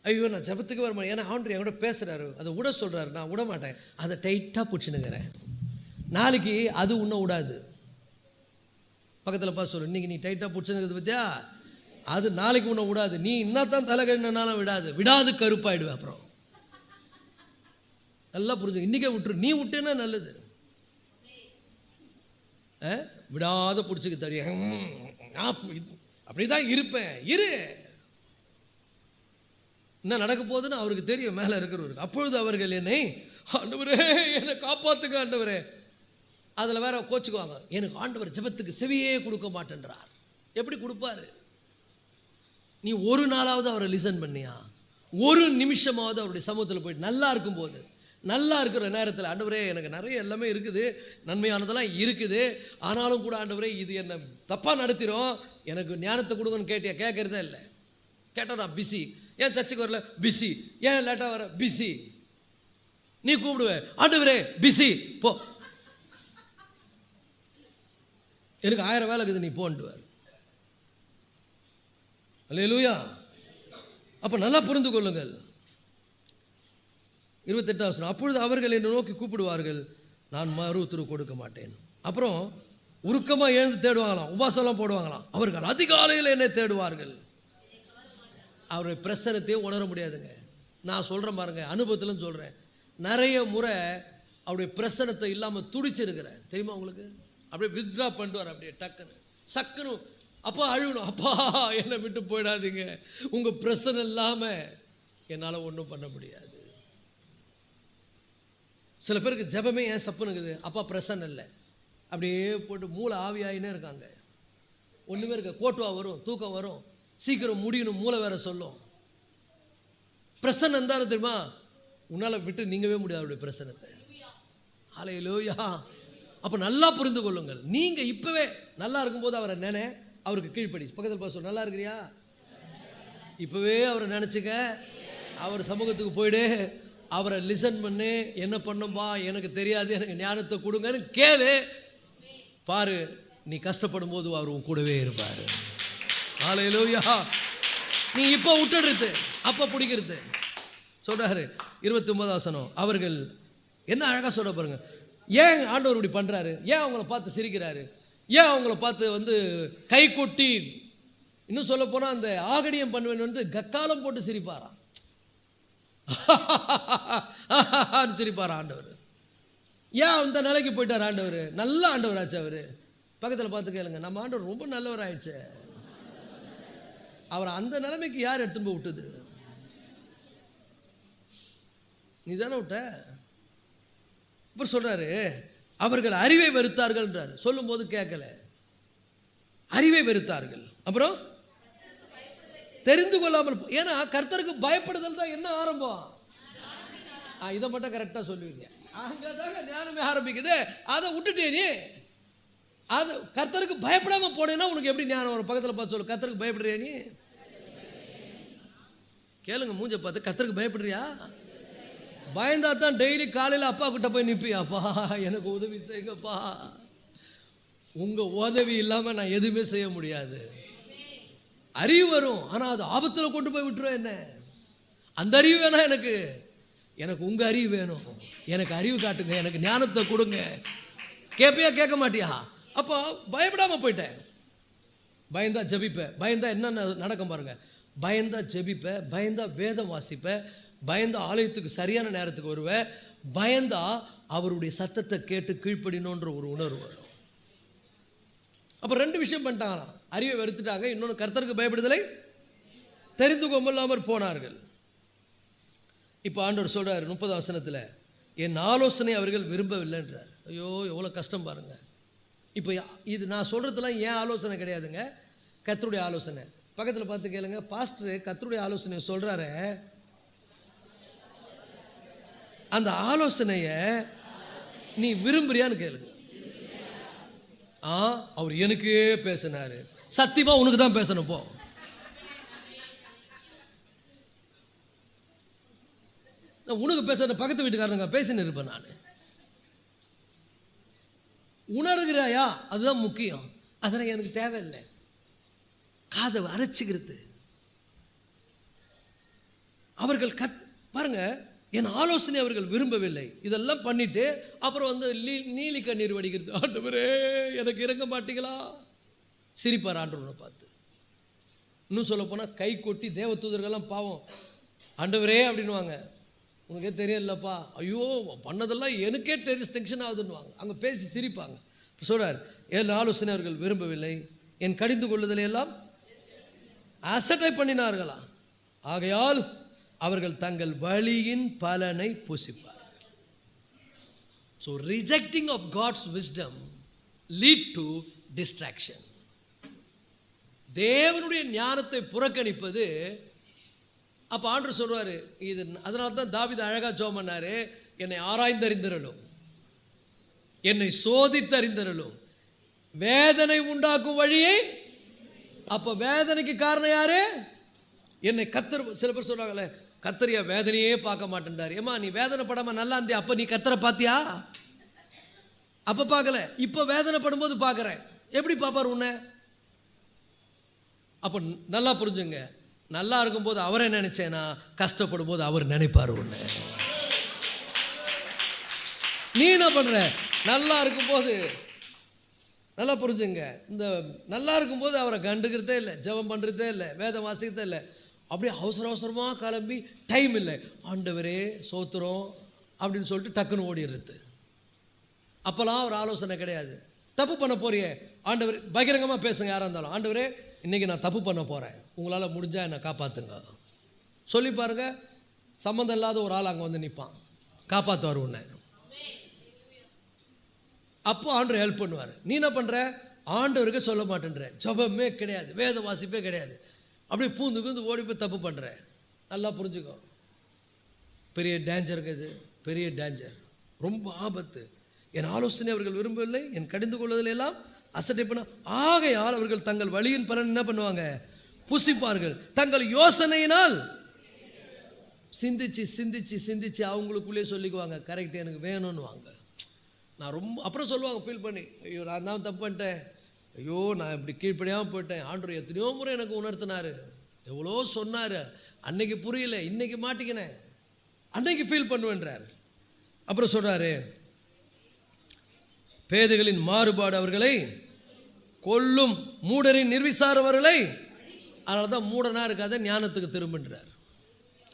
A: ஐயோ நான் ஜபத்துக்கு வர மாட்டேன், ஏன்னா ஆண்டவர் என் கூட பேசுகிறாரு, அதை விட சொல்கிறாரு, நான் விட மாட்டேன், அதை டைட்டாக பிடிச்சினுங்கிறேன். நாளைக்கு அது உன்னை விடாது. பக்கத்தில் பார்த்து சொல்லு, இன்றைக்கி நீ டைட்டாக பிடிச்சினுங்கிறது பற்றியா, அது நாளைக்கு உன்னை விடாது. நீ இன்னத்தான் தலைகண்ணனாலும் விடாது, விடாது கருப்பாயிடுவேன். அப்புறம் நல்லா புரிஞ்சு, இன்றைக்கே விட்டுரு. நீ விட்டேன்னா நல்லது. விடாத பிடிச்சிக்க தெரியும், அப்படி தான் இருப்பேன். இரு, என்ன நடக்க போகுதுன்னு அவருக்கு தெரியும், மேலே இருக்கிறவருக்கு. அப்பொழுது அவர்கள் என்னை, ஆண்டவரே என்னை காப்பாற்றுங்க ஆண்டவரே. அதில் வேற கோச்சுக்குவாங்க, எனக்கு ஆண்டவர் ஜெபத்துக்கு செவியே கொடுக்க மாட்டேன்றார். எப்படி கொடுப்பாரு? நீ ஒரு நாளாவது அவரை லிசன் பண்ணியா? ஒரு நிமிஷமாவது அவருடைய சமூகத்தில் போயிட்டு நல்லா இருக்கும்போது, நல்லா இருக்கிற நேரத்தில், ஆண்டவரே எனக்கு நிறைய எல்லாமே இருக்குது, நன்மையானதெல்லாம் இருக்குது, ஆனாலும் கூட ஆண்டவரே இது என்ன தப்பாக நடத்திடும், எனக்கு ஞானத்தை கொடுங்கன்னு கேட்டியா? கேட்கறதே இல்லை. கேட்டால் நான் பிஸி. ஏன் சர்ச்சுக்கு வரல? பிஸி. ஏன் லேட்டாக வர? பிஸி. நீ கூப்பிடுவேன், ஆண்டவரே பிஸி போ, எனக்கு 1000 வேலை இருக்குது, நீ போன்டுவார். அல்லேலூயா. அப்போ நல்லா புரிந்து கொள்ளுங்கள். 28ஆம் வசனம், அப்பொழுது அவர்கள் என்னை நோக்கி கூப்பிடுவார்கள், நான் மறு உத்தரவு கொடுக்க மாட்டேன். அப்புறம் உருக்கமாக எழுந்து தேடுவாங்களாம், உபாசம்லாம் போடுவாங்களாம். அவர்கள் அதிகாலையில் என்னை தேடுவார்கள். அவருடைய பிரசனத்தையே உணர முடியாதுங்க. நான் சொல்கிறேன் பாருங்க, அனுபவத்திலும் சொல்கிறேன். நிறைய முறை அவருடைய பிரசனத்தை இல்லாமல் துடிச்சிருக்கிறேன். தெரியுமா உங்களுக்கு? அப்படியே வித்ட்ரா பண்ணுவார், அப்படியே டக்குன்னு சக்குன்னு. அப்பா அழுகணும், அப்பா என்னை விட்டு போயிடாதீங்க, உங்கள் பிரசனம் இல்லாமல் என்னால் ஒன்றும் பண்ண முடியாது. சில பேருக்கு ஜெபமே ஏன் சப்புனுக்குது? அப்பா பிரசன்னம் இல்லை, அப்படியே போட்டு மூளை ஆவியாயினே இருக்காங்க. ஒன்றுமே இருக்க, கோட்டுவா வரும், தூக்கம் வரும், சீக்கிரம் முடியணும், மூளை வேற சொல்லும். பிரசன்னம் இருந்தாலும் தெரியுமா, உன்னால் விட்டு நீங்கவே முடியாது அவருடைய பிரசனத்தை. ஹல்லேலூயா. அப்போ நல்லா புரிந்து கொள்ளுங்கள். நீங்கள் இப்போவே நல்லா இருக்கும்போது அவரை அவருக்கு கீழ்ப்படி. பக்கத்தில் பார்த்து நல்லா இருக்கிறியா? இப்போவே அவரை நினச்சிக்க, அவர் சமூகத்துக்கு போயிடு, அவரை லிசன் பண்ணு. என்ன பண்ணும்பா, எனக்கு தெரியாது, எனக்கு ஞானத்தை கொடுங்கன்னு கேளு. பாரு, நீ கஷ்டப்படும் போது அவர் உன் கூடவே இருப்பார். ஹல்லேலூயா. நீ இப்போ விட்டுடுறது, அப்போ பிடிக்கிறது. சொல்கிறாரு 29ஆம் வசனம், அவர்கள் என்ன அழகாக சொல்ல பாருங்க. ஏன் ஆண்டவர் இப்படி பண்ணுறாரு? ஏன் அவங்கள பார்த்து சிரிக்கிறாரு? ஏன் அவங்கள பார்த்து கை கொட்டி, இன்னும் சொல்ல போனால் அந்த ஆகடியம் பண்ணுவேன் கக்காலம் போட்டு சிரிப்பாராம், சிரிப்பாரா ஆண்டவர். ஏன் அந்த நிலைக்கு போயிட்டார் ஆண்டவர்? நல்ல ஆண்டவர் ஆச்சு அவர். பக்கத்தில் பார்த்து கேளுங்க, நம்ம ஆண்டவர் ரொம்ப நல்லவர் ஆயிடுச்சு. அவர் அந்த நிலைமைக்கு யார் எடுத்துன்னு போய் விட்டது? நீ தானே விட்ட. அப்புறம் சொல்றாரு, அவர்கள் அறிவை வெறுத்தார்கள்ன்றார். சொல்லும் போது கேட்கல, அறிவை வெறுத்தார்கள். அப்புறம் தெரிந்து கொள்ளாமல், ஏன்னா கர்த்தருக்கு பயப்படுதல் தான் என்ன ஆரம்பம். இதை மட்டும் கரெக்டாக சொல்லுவீங்க. அங்கதாங்க ஞானமே ஆரம்பிக்குது. அதை விட்டுட்டே நீ, அது கர்த்தருக்கு பயப்படாம போனேன்னா உனக்கு எப்படி ஞானம் வரும்? பக்கத்தில் பார்த்து சொல்லு, கர்த்தருக்கு பயப்படுறியா நீ? கேளுங்க, மூஞ்ச பார்த்து, கர்த்தருக்கு பயப்படுறியா? பயந்தா தான் டெய்லி காலையில் அப்பா கிட்ட போய் நிற்பியாப்பா, எனக்கு உதவி செய்யுங்கப்பா. உங்கள் உதவி இல்லாமல் நான் எதுவுமே செய்ய முடியாது. அறிவு வரும், ஆனால் அது ஆபத்தில் கொண்டு போய் விட்டுரும். என்ன அந்த அறிவு வேணாம் எனக்கு, எனக்கு உங்கள் அறிவு வேணும். எனக்கு அறிவு காட்டுங்க, எனக்கு ஞானத்தை கொடுங்க. கேட்பியா? கேட்க மாட்டியா? அப்போ பயப்படாமல் போயிட்டேன். பயந்தா ஜெபிப்பேன். பயந்தா என்னென்ன நடக்கும் பாருங்க. பயந்தா ஜெபிப்பேன், பயந்தா வேதம் வாசிப்பேன், பயந்தா ஆலயத்துக்கு சரியான நேரத்துக்கு வருவேன், பயந்தா அவருடைய சத்தத்தை கேட்டு கீழ்ப்படினோன்ற ஒரு உணர்வு வரும். அப்போ 2 விஷயம் பண்ணிட்டாங்களாம். அறிவை வெறுத்துட்டாங்க, இன்னொன்று கர்த்தருக்கு பயப்படுதலை தெரிந்து கொள்ளாமற் போனார்கள். இப்போ ஆண்டவர் சொல்கிறார் 30ஆம் வசனத்தில், என் ஆலோசனை அவர்கள் விரும்பவில்லைன்றார். ஐயோ எவ்வளோ கஷ்டம் பாருங்கள். இப்போ இது நான் சொல்கிறதுலாம் ஏன் ஆலோசனை கிடையாதுங்க, கர்த்தருடைய ஆலோசனை. பக்கத்தில் பார்த்து கேளுங்க, பாஸ்டர் கர்த்தருடைய ஆலோசனை சொல்கிறாரு, அந்த ஆலோசனையை நீ விரும்புறியான்னு கேளுங்க. அவர் எனக்கே பேசினாரு, சத்தியமா உனக்கு தான் பேசணும். போ, உனக்கு பேசுற பக்கத்து வீட்டுக்காரங்க பேசின்னு இருப்பேன் நான். உணர்கிறாயா? அதுதான் முக்கியம். அதெல்லாம் எனக்கு தேவையில்லை. காதை அரைச்சிக்கிறது. அவர்கள் பாருங்க, என் ஆலோசனை அவர்கள் விரும்பவில்லை. இதெல்லாம் பண்ணிட்டு அப்புறம் நீலி கண்ணீர் வடிக்கிறது. ஆண்டவரே எனக்கு இறங்க மாட்டீங்களா? சிரிப்பார் ஆண்டவரை பார்த்து. இன்னும் சொல்ல போனால் கை கொட்டி தேவதூதர்கள்லாம் பாவம், ஆண்டவரே அப்படின்வாங்க. உனக்கே தெரியலப்பா, ஐயோ பண்ணதெல்லாம் எனக்கே டென்ஷன் ஆகுதுன்னுவாங்க. அங்கே பேசி சிரிப்பாங்க. சொல்கிறார், என் ஆலோசனை அவர்கள் விரும்பவில்லை, என் கடிந்து கொள்ளுதலை எல்லாம் அசட்டை பண்ணினார்களா, ஆகையால் அவர்கள் தங்கள் வழியின் பலனை புசிப்பார்கள். So rejecting of God's wisdom lead to distraction. தேவனுடைய ஞானத்தை புறக்கணிப்பது. அப்போ ஆண்டவர் சொல்றாரு, இது அதனால தான் தாவீது அழகா ஜெபம் பண்ணாரு, என்னை ஆராய்ந்தறிந்தருளும், என்னை சோதித்தறிந்தருளும், வேதனை உண்டாக்கும் வழியை. அப்போ வேதனைக்கு காரணம் யாரு? என்னை கத்தர். சில பேர் சொல்றாங்களே, கத்தரியா வேதனையே பார்க்க மாட்டேன்டார். ஏமா நீ வேதனை படாம நல்லா இருந்தியா, அப்போ நீ கத்தரை பார்த்தியா? அப்போ பார்க்கல, இப்போ வேதனை படும்போது பார்க்குறேன். எப்படி பார்ப்பார் உன்னை? அப்போ நல்லா புரிஞ்சுங்க, நல்லா இருக்கும்போது அவரை நினைச்சேனா, கஷ்டப்படும் போது அவர் நினைப்பார் உன்னை. நீ என்ன பண்ற? நல்லா இருக்கும்போது, நல்லா புரிஞ்சுங்க, இந்த நல்லா இருக்கும்போது அவரை கண்டுக்கிறதே இல்லை, ஜெபம் பண்ணுறதே இல்லை, வேதம் வாசிக்கிறதே இல்லை. அப்படியே அவசர அவசரமாக கிளம்பி டைம் இல்லை, ஆண்டவரே சோத்திரம் அப்படின்னு சொல்லிட்டு டக்குன்னு ஓடிடுறது. அப்போல்லாம் ஒரு ஆலோசனை கிடையாது. தப்பு பண்ண போறியே, ஆண்டவர் பகிரங்கமாக பேசுங்க யாராக இருந்தாலும், ஆண்டவரே இன்றைக்கி நான் தப்பு பண்ண போகிறேன், உங்களால் முடிஞ்சால் என்னை காப்பாற்றுங்க சொல்லி பாருங்க. சம்மந்தம் இல்லாத ஒரு ஆள் அங்கே வந்து நிற்பான், காப்பாற்றுவார் உன்னை. அப்போ ஆண்டவர் ஹெல்ப் பண்ணுவார். நீ என்ன பண்ணுற? ஆண்டவருக்கு சொல்ல மாட்டேன்ற, ஜபமே கிடையாது, வேத வாசிப்பே கிடையாது, அப்படியே பூந்து பூந்து ஓடி போய் தப்பு பண்ணுற. நல்லா புரிஞ்சுக்கோ, பெரிய டேஞ்சருங்க இது, பெரிய டேஞ்சர், ரொம்ப ஆபத்து. என் ஆலோசனை அவர்கள் விரும்பவில்லை, என் கடிந்து கொள்வதில் எல்லாம் அசட்டை பண்ண. ஆகையால் அவர்கள் தங்கள் வழியின் பலன் என்ன பண்ணுவாங்க? புசிப்பார்கள். தங்கள் யோசனையினால் சிந்திச்சு சிந்திச்சு சிந்திச்சு அவங்களுக்குள்ளே சொல்லிக்குவாங்க, கரெக்ட் எனக்கு வேணும்னு வாங்க. நான் ரொம்ப அப்புறம் சொல்லுவாங்க ஃபீல் பண்ணி, ஐயோ நான் தான் தப்பு பண்ணிட்டேன், ஐயோ நான் இப்படி கீழ்ப்படியாமல் போயிட்டேன், ஆண்டவர் எத்தனையோ முறை எனக்கு உணர்த்தினார், எவ்வளோ சொன்னார், அன்னைக்கு புரியல, இன்னைக்கு மாட்டிக்கினேன், அன்னைக்கு ஃபீல் பண்ணுவேன்றார். அப்புறம் சொல்கிறாரு, பேதைகளின் மாறுபாடு அவர்களை கொல்லும், மூடரின் நிர்விசாரவர்களை. அதனால தான் மூடனா இருக்காத, ஞானத்துக்கு திரும்புன்றார்.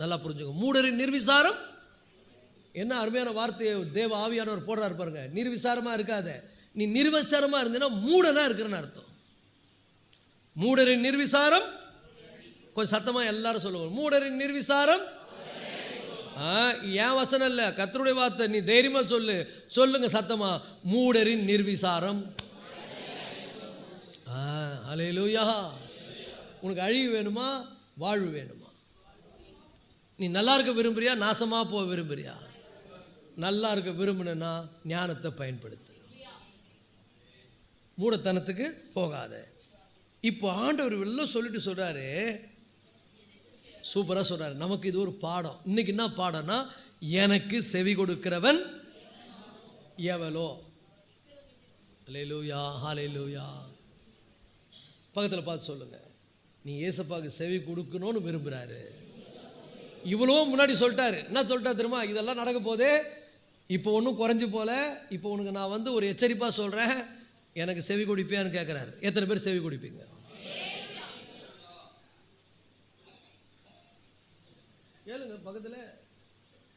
A: நல்லா புரிஞ்சுங்க, மூடரின் நிர்விசாரம் என்ன அருமையான வார்த்தையை தேவ ஆவியானவர் போடுறாரு பாருங்க. நிர்விசாரமாக இருக்காத, நீ நிர்விசாரமாக இருந்தீன்னா மூடனா இருக்கிறன்னு அர்த்தம். மூடரின் நிர்விசாரம், கொஞ்சம் சத்தமாக எல்லாரும் சொல்லுவாங்க, மூடரின் நிர்விசாரம். ஏன் வசனம் இல்லை, கர்த்தருடைய வார்த்தை, நீ தைரியமா சொல்லு, சொல்லுங்க சத்தமா, மூடரின் நிர்விசாரம். அல்லேலூயா. உனக்கு அழிவு வேணுமா, வாழ்வு வேணுமா? நீ நல்லா இருக்க விரும்புறியா, நாசமா போக விரும்புறியா? நல்லா இருக்க விரும்புனா ஞானத்தை பயன்படுத்து, மூடத்தனத்துக்கு போகாத. இப்போ ஆண்டவர் எல்லாம் சொல்லிட்டு சொல்றாரு, சூப்பராக சொல்றாரு. நமக்கு இது ஒரு பாடம். இன்னைக்கு என்ன பாடம்னா, எனக்கு செவி கொடுக்கிறவன் எவளோ. அல்லேலூயா, ஹல்லேலூயா. பக்கத்தில் பார்த்து சொல்லுங்க, நீ ஏசப்பாவுக்கு செவி கொடுக்கணும்னு விரும்புகிறாரு. இவ்வளோ முன்னாடி சொல்லிட்டாரு. என்ன சொல்லிட்டா தெரியுமா? இதெல்லாம் நடக்க போதே, இப்போ ஒன்றும் குறைஞ்சி போல, இப்போ உனக்கு நான் வந்து ஒரு எச்சரிப்பாக சொல்கிறேன், எனக்கு செவி கொடுப்பியான்னு கேட்குறாரு. எத்தனை பேர் செவி கொடுப்பீங்க? கேளுங்க பக்கத்தில்.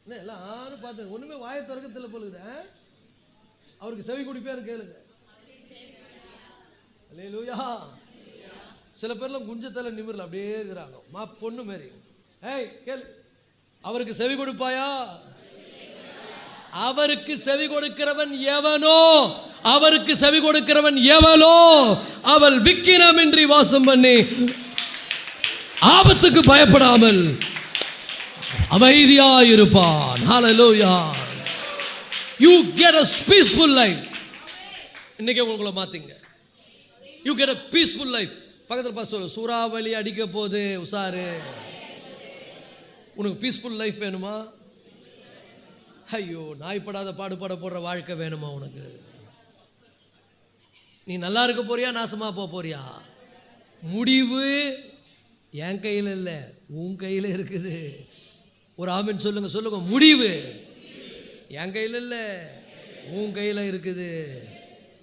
A: என்ன எல்லாரும் பார்த்து ஒன்றுமே வாயை திறக்கத்தில் போலுங்க, அவருக்கு செவி கொடுப்பியான்னு கேளுங்க. அல்லேலூயா. சில பேர்லாம் குஞ்சத்தில் நிமிரல அப்படியே இருக்கிறாங்க, பொண்ணு மாரி. ஏய் கேளு, அவருக்கு செவி கொடுப்பாயா? அவருக்கு செவி கொடுக்கிறவன் எவனோ, அவருக்கு செவி கொடுக்கிறவன் எவளோ, அவள் விக்கினமின்றி வாசம் பண்ணி ஆபத்துக்கு பயப்படாமல் அமைதியாயிருப்பான். ஹல்லேலூயா. You get a peaceful life. இன்னைக்கு உங்களை மாத்திங்க. You get a peaceful life. பக்கத்தில் பார்த்து சொல்லு, சூறாவளி அடிக்க போது உசாரு. உனக்கு பீஸ்ஃபுல் லைஃப் வேணுமா? ஐயோ நாய்ப்படாத பாடுபட போடுற வாழ்க்கை வேணுமா உனக்கு? நீ நல்லா இருக்க போறியா, நாசமா போறியா? முடிவு என் கையில் இல்லை, உன் கையில் இருக்குது. ஒரு ஆமீன் சொல்லுங்க, சொல்லுங்க. முடிவு என் கையில் இல்லை, உன் கையில் இருக்குது.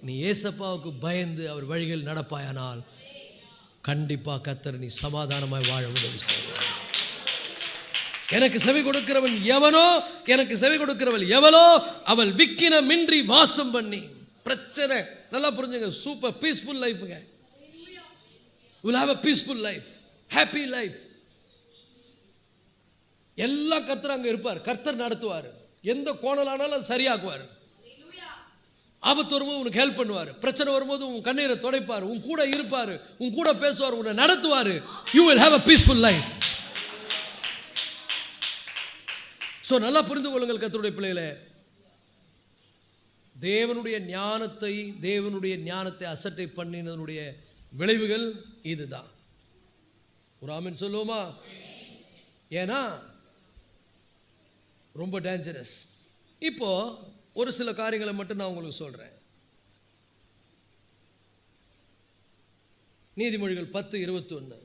A: நீ ஏசப்பாவுக்கு பயந்து அவர் வழிகள் நடப்பாயானால் கண்டிப்பா கர்த்தர் நீ சமாதானமாய் வாழ உதவி செய்வார். எனக்கு செவி கொடுக்கிறவன் எவனோ, எனக்கு செவி கொடுக்கிறவள் எவளோ, அவள் விக்கினமின்றி வாசம் பண்ணி. பிரச்சனை நல்லா புரிஞ்சுங்க, சூப்பர் பீஸ்ஃபுல் லைஃப்ங்க. will have a peaceful life, happy life. எல்லா கர்த்தர் அங்கே இருப்பார், கர்த்தர் நடத்துவார், எந்த கோணலானாலும் அது சரியாக்குவார். ஆபத்து வரும்போது உனக்கு ஹெல்ப் பண்ணுவார், பிரச்சனை வரும்போது உன் கண்ணீரை துடைப்பார், உன் கூட இருப்பார், உன் கூட பேசுவார், உன்னை நடத்துவார். You will have a peaceful life. So நல்லா புரிந்து கொள்ளுங்கள் கர்த்தருடைய பிள்ளைகளே, தேவனுடைய ஞானத்தை அசட்டை பண்ணினதனுடைய விளைவுகள் இதுதான். ஒரு ஆமென் சொல்லுவோமா? ஏன்னா ரொம்ப டேஞ்சரஸ். இப்போ ஒரு சில காரியங்களை மட்டும் நான் உங்களுக்கு சொல்றேன். நீதிமொழிகள் 10:21,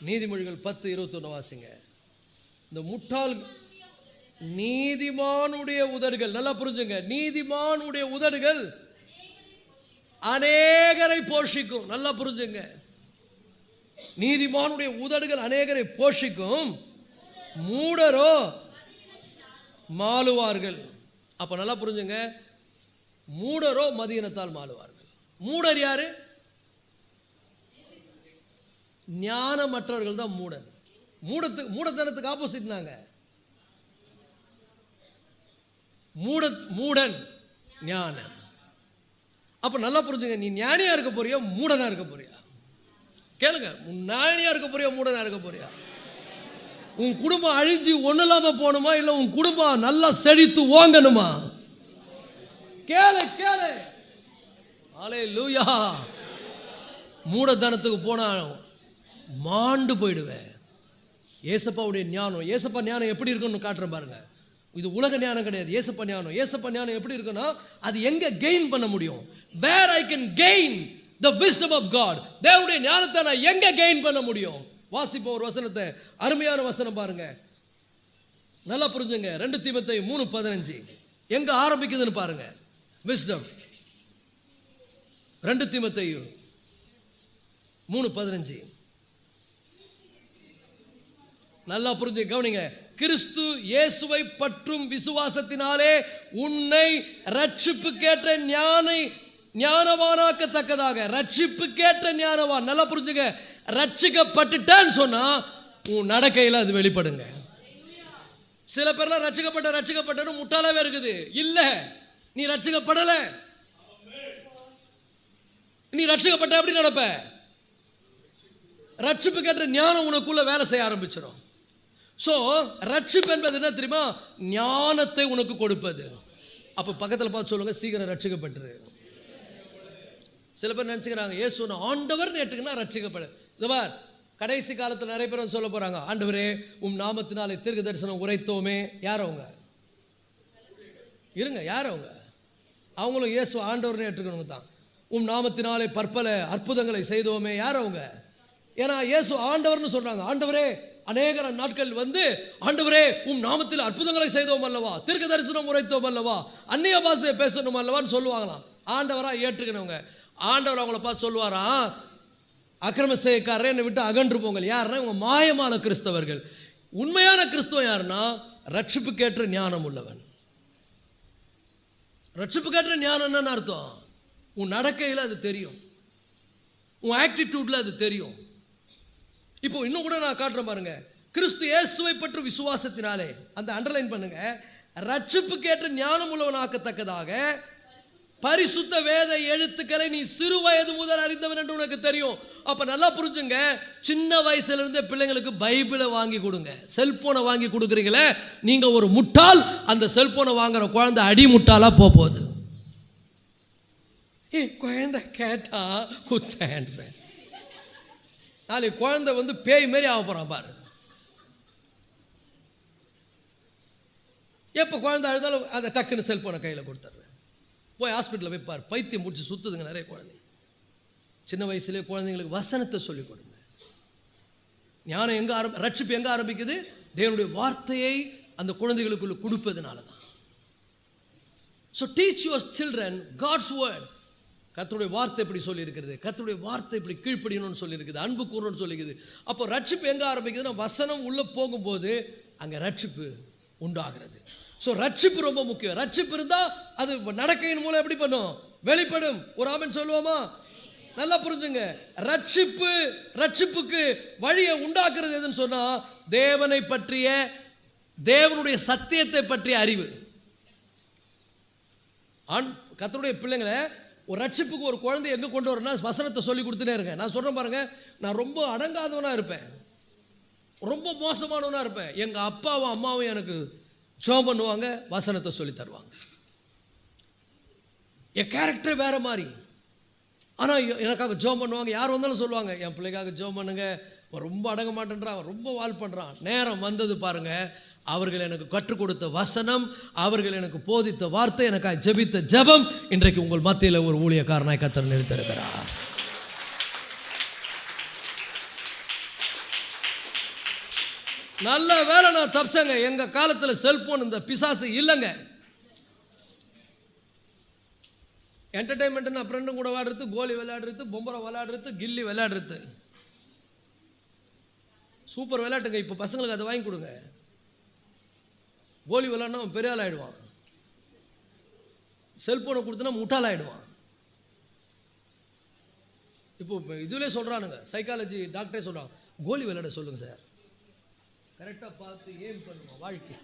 A: நீதிமொழிகள் 10:21 வாசிங்க. இந்த முட்டாள் நீதிமானுடைய உதடுகள், நல்லா புரிஞ்சுங்க, நீதிமானுடைய உதடுகள் அநேகரை போஷிக்கும். நல்லா புரிஞ்சுங்க, நீதிமானுடைய உதடுகள் அநேகரை போஷிக்கும், மூடரோ மாளுவார்கள். அப்ப நல்லா புரிஞ்சுங்க, மூடரோ மதியினத்தால் மாளுவார்கள். மூடர் யாரு? ஞானமற்றவர்கள் தான் மூடர். மூடத்தனத்துக்கு ஆப்போசிட் நாங்க. மூடன் ஞானம். அப்ப நல்லா புரிஞ்சுங்க, நீ ஞானியா இருக்க போறியா மூடனா இருக்க போறியா? கேளுங்க, ஞானியா இருக்க போறியா மூடனா இருக்க போறியா? உன் குடும்பம் அழிஞ்சு ஒண்ணு இல்லாம போகணுமா, இல்ல உன் குடும்பம் நல்லா செழித்து ஓங்கணுமா? கேளு கேளு. ஹல்லேலூயா. மூடத்தனத்துக்கு போனா மாண்டு போயிடுவேன். ஏசப்பாவுடைய ஞானம், ஏசப்பா ஞானம் எப்படி இருக்குன்னு காட்டுறேன் பாருங்க. இது உலக ஞானம் கிடையாது, ஏசப்பா ஞானம். ஏசப்பா ஞானம் எப்படி இருக்குன்னா, அது எங்க கெயின் பண்ண முடியும்? where I can gain the wisdom of God. தேவனுடைய ஞானத்தை நான் எங்க கெயின் பண்ண முடியும்? வாசிப்ப ஒரு வசனத்தை, அருமையான வசனம் பாருங்க, நல்லா புரிஞ்சுங்க. 2 தீமோத்தேயு 3:15 எங்க ஆரம்பிக்குதுன்னு பாருங்க. விஸ்டம் 2 தீமோத்தேயு 3:15 நல்லா புரிஞ்சு கவனிங்க. கிறிஸ்து இயேசுவை பற்றும் விசுவாசத்தினாலே உன்னை ரட்சிப்புக்கேற்ற ஞானவானாக்கத்தக்கதாக. ரட்சிப்புக்கேற்ற ஞானவான். நல்லா புரிஞ்சுங்க, ரட்சிக்கப்பட்டுட்டான்னு சொன்னா உன் நடக்கையில் அது வெளிப்படுங்க. சில பேர்லாம் ரட்சிக்கப்பட்ட முட்டாளாவே இருக்குது. இல்ல, நீ ரட்சிக்கப்படல. நீ ரட்சிக்கப்பட்ட எப்படி நடப்ப? ரட்சிப்புக்கேற்ற ஞானம் உனக்குள்ள வேலை செய்ய ஆரம்பிச்சிடும். சோ ரட்சிப்பு என்பது என்ன தெரியுமா? ஞானத்தை உனக்கு கொடுப்பது. அப்ப பக்கத்துல பார்த்து சொல்லுங்க, சீக்கிரம் ரட்சிக்கப்பட்டுரு. சில பேர் நினைச்சுக்கிறாங்க, இயேசு ஆண்டவர் ஏற்றுக்குன்னா ரட்சிக்கப்படு. இந்த பார், கடைசி காலத்தில் நிறைய பேர் சொல்ல போறாங்க, ஆண்டவரே உம் நாமத்தினாலே தீர்க்க தரிசனம் உரைத்தோமே. யார் அவங்க? இருங்க, யார் அவங்க? அவங்களும் இயேசு ஆண்டவர்னு ஏற்றுக்கணுங்க தான். உம் நாமத்தினாலே பற்பல அற்புதங்களை செய்தோமே. யார் அவங்க? ஏன்னா இயேசு ஆண்டவர்னு சொல்றாங்க. ஆண்டவரே அநேக நாட்கள் வந்து, ஆண்டவரே உம் நாமத்தில் அற்புதங்களை செய்தோம் அல்லவா, தீர்க்க தரிசனம் உரைத்தோம் அல்லவா, அந்நிய பாஷையை பேசணும் அல்லவான்னு சொல்லுவாங்களாம். ஆண்டவரா ஏற்றுக்கணுங்க. ஆண்டவர் அவங்கள பார்த்து சொல்லுவாரா, அக்கிரம செய்யக்காரரை என்னை விட்டு அகன்று போங்கள். யாருன்னா இவங்க மாயமான கிறிஸ்தவர்கள். உண்மையான கிறிஸ்தவன் யாருன்னா ரட்சிப்புக்கேற்ற ஞானம் உள்ளவன். ரட்சிப்புக்கேற்ற ஞானம் என்னன்னு அர்த்தம்? உன் நடக்கையில் அது தெரியும், உன் ஆட்டிடியூட்ல அது தெரியும். இப்போ இன்னும் கூட நான் காட்டுறேன் பாருங்க. கிறிஸ்து இயேசுவை பற்றி விசுவாசத்தினாலே, அந்த அண்டர்லைன் பண்ணுங்க, ரட்சிப்புக்கேற்ற ஞானம் உள்ளவனாக்கத்தக்கதாக பரிசுத்த வேத எழுத்துக்களை நீ சிறு வயது முதல் அறிந்தவன் என்று உனக்கு தெரியும். அப்ப நல்லா புரிஞ்சுங்க, சின்ன வயசுல இருந்தே பிள்ளைங்களுக்கு பைபிளை வாங்கி கொடுங்க. செல்போனை வாங்கி கொடுக்குறீங்களே, நீங்க ஒரு முட்டாள். அந்த செல்போனை வாங்குற குழந்தை அடி முட்டாளா போகுது. குழந்தை கேட்டா குத்தேன், நாளைக்கு குழந்தை வந்து பேய் மாரி ஆக போறான் பாரு. எப்போ குழந்தை அழுதாலும் அதை டக்குன்னு செல்போனை கையில் கொடுத்துட்றேன். போய் ஹாஸ்பிட்டலில் வைப்பார், பைத்தியம் முடிச்சு சுற்றுதுங்க நிறைய குழந்தைங்க. சின்ன வயசுலேயே குழந்தைங்களுக்கு வசனத்தை சொல்லிக் கொடுங்க. ஞானம் எங்கே ரட்சிப்பு எங்கே ஆரம்பிக்குது? தேவனுடைய வார்த்தையை அந்த குழந்தைகளுக்குள்ள கொடுப்பதுனால தான். So teach your children God's word. கர்த்தருடைய வார்த்தை இப்படி சொல்லியிருக்கிறது, கர்த்தருடைய வார்த்தை இப்படி கீழ்ப்படியணும்னு சொல்லியிருக்குது, அன்பு கூறணும்னு சொல்லியிருக்குது. அப்போ ரட்சிப்பு எங்கே ஆரம்பிக்குதுன்னா வசனம் உள்ளே போகும்போது அங்கே ரட்சிப்பு உண்டாகிறது. ஸோ ரட்சிப்பு ரொம்ப முக்கியம். ரட்சிப்பு இருந்தால் அது நடக்கையின் மூலம் எப்படி பண்ணும்? வெளிப்படும். ஒரு ஆமென் சொல்லுவோமா? நல்லா புரிஞ்சுங்க. ரட்சிப்புக்கு வழியை உண்டாக்குறது எதுன்னு சொன்னா தேவனை பற்றிய, தேவனுடைய சத்தியத்தை பற்றிய அறிவு. கர்த்தருடைய பிள்ளைங்களை ஒரு ரட்சிப்புக்கு ஒரு குழந்தை எங்கே கொண்டு வரணும்னா வசனத்தை சொல்லி கொடுத்துட்டே இருங்க. நான் சொல்கிறேன் பாருங்கள், நான் ரொம்ப அடங்காதவனாக இருப்பேன், ரொம்ப மோசமானவனாக இருப்பேன். எங்கள் அப்பாவும் அம்மாவும் எனக்கு ஜெபம் பண்ணுவாங்க, வசனத்தை சொல்லி தருவாங்க. என் கேரக்டர் வேறு மாதிரி, ஆனால் எனக்காக ஜெபம் பண்ணுவாங்க. யார் வந்தாலும் சொல்லுவாங்க, என் பிள்ளைக்காக ஜெபம் பண்ணுங்க, ரொம்ப அடங்க மாட்டேன்றான், ரொம்ப வால் பண்ணுறான். நேரம் வந்தது பாருங்கள், அவர்கள் எனக்கு கற்றுக் கொடுத்த வசனம், அவர்கள் எனக்கு போதித்த வார்த்தை, எனக்காக ஜெபித்த ஜெபம் இன்றைக்கு உங்கள் மத்தியில் ஒரு ஊழியக்காரனாய் கர்த்தர் நிறுத்திருக்கிறார். நல்ல வேலை நான் தப்பிச்சேங்க. எங்க காலத்தில் செல்போன் இந்த பிசாசு இல்லைங்க. என்டர்டைன்மெண்ட் ஃப்ரெண்டும் கூட விளையாடுறது, கோலி விளையாடுறது, பொம்பரை விளையாடுறது, கில்லி விளையாடுறது, சூப்பர் விளையாட்டுங்க. இப்போ பசங்களுக்கு அதை வாங்கி கொடுங்க. கோலி விளையாடினா அவன் பெரிய ஆள் ஆகிடுவான், செல்போனை கொடுத்தனா முட்டாள் ஆகிடுவான். இப்போ இதுலேயே சொல்கிறானுங்க, சைக்காலஜி டாக்டரே சொல்கிறாங்க, கோலி விளையாட சொல்லுங்கள் சார், கரெக்டாக பார்த்து ஏம் பண்ணுவோம் வாழ்க்கை.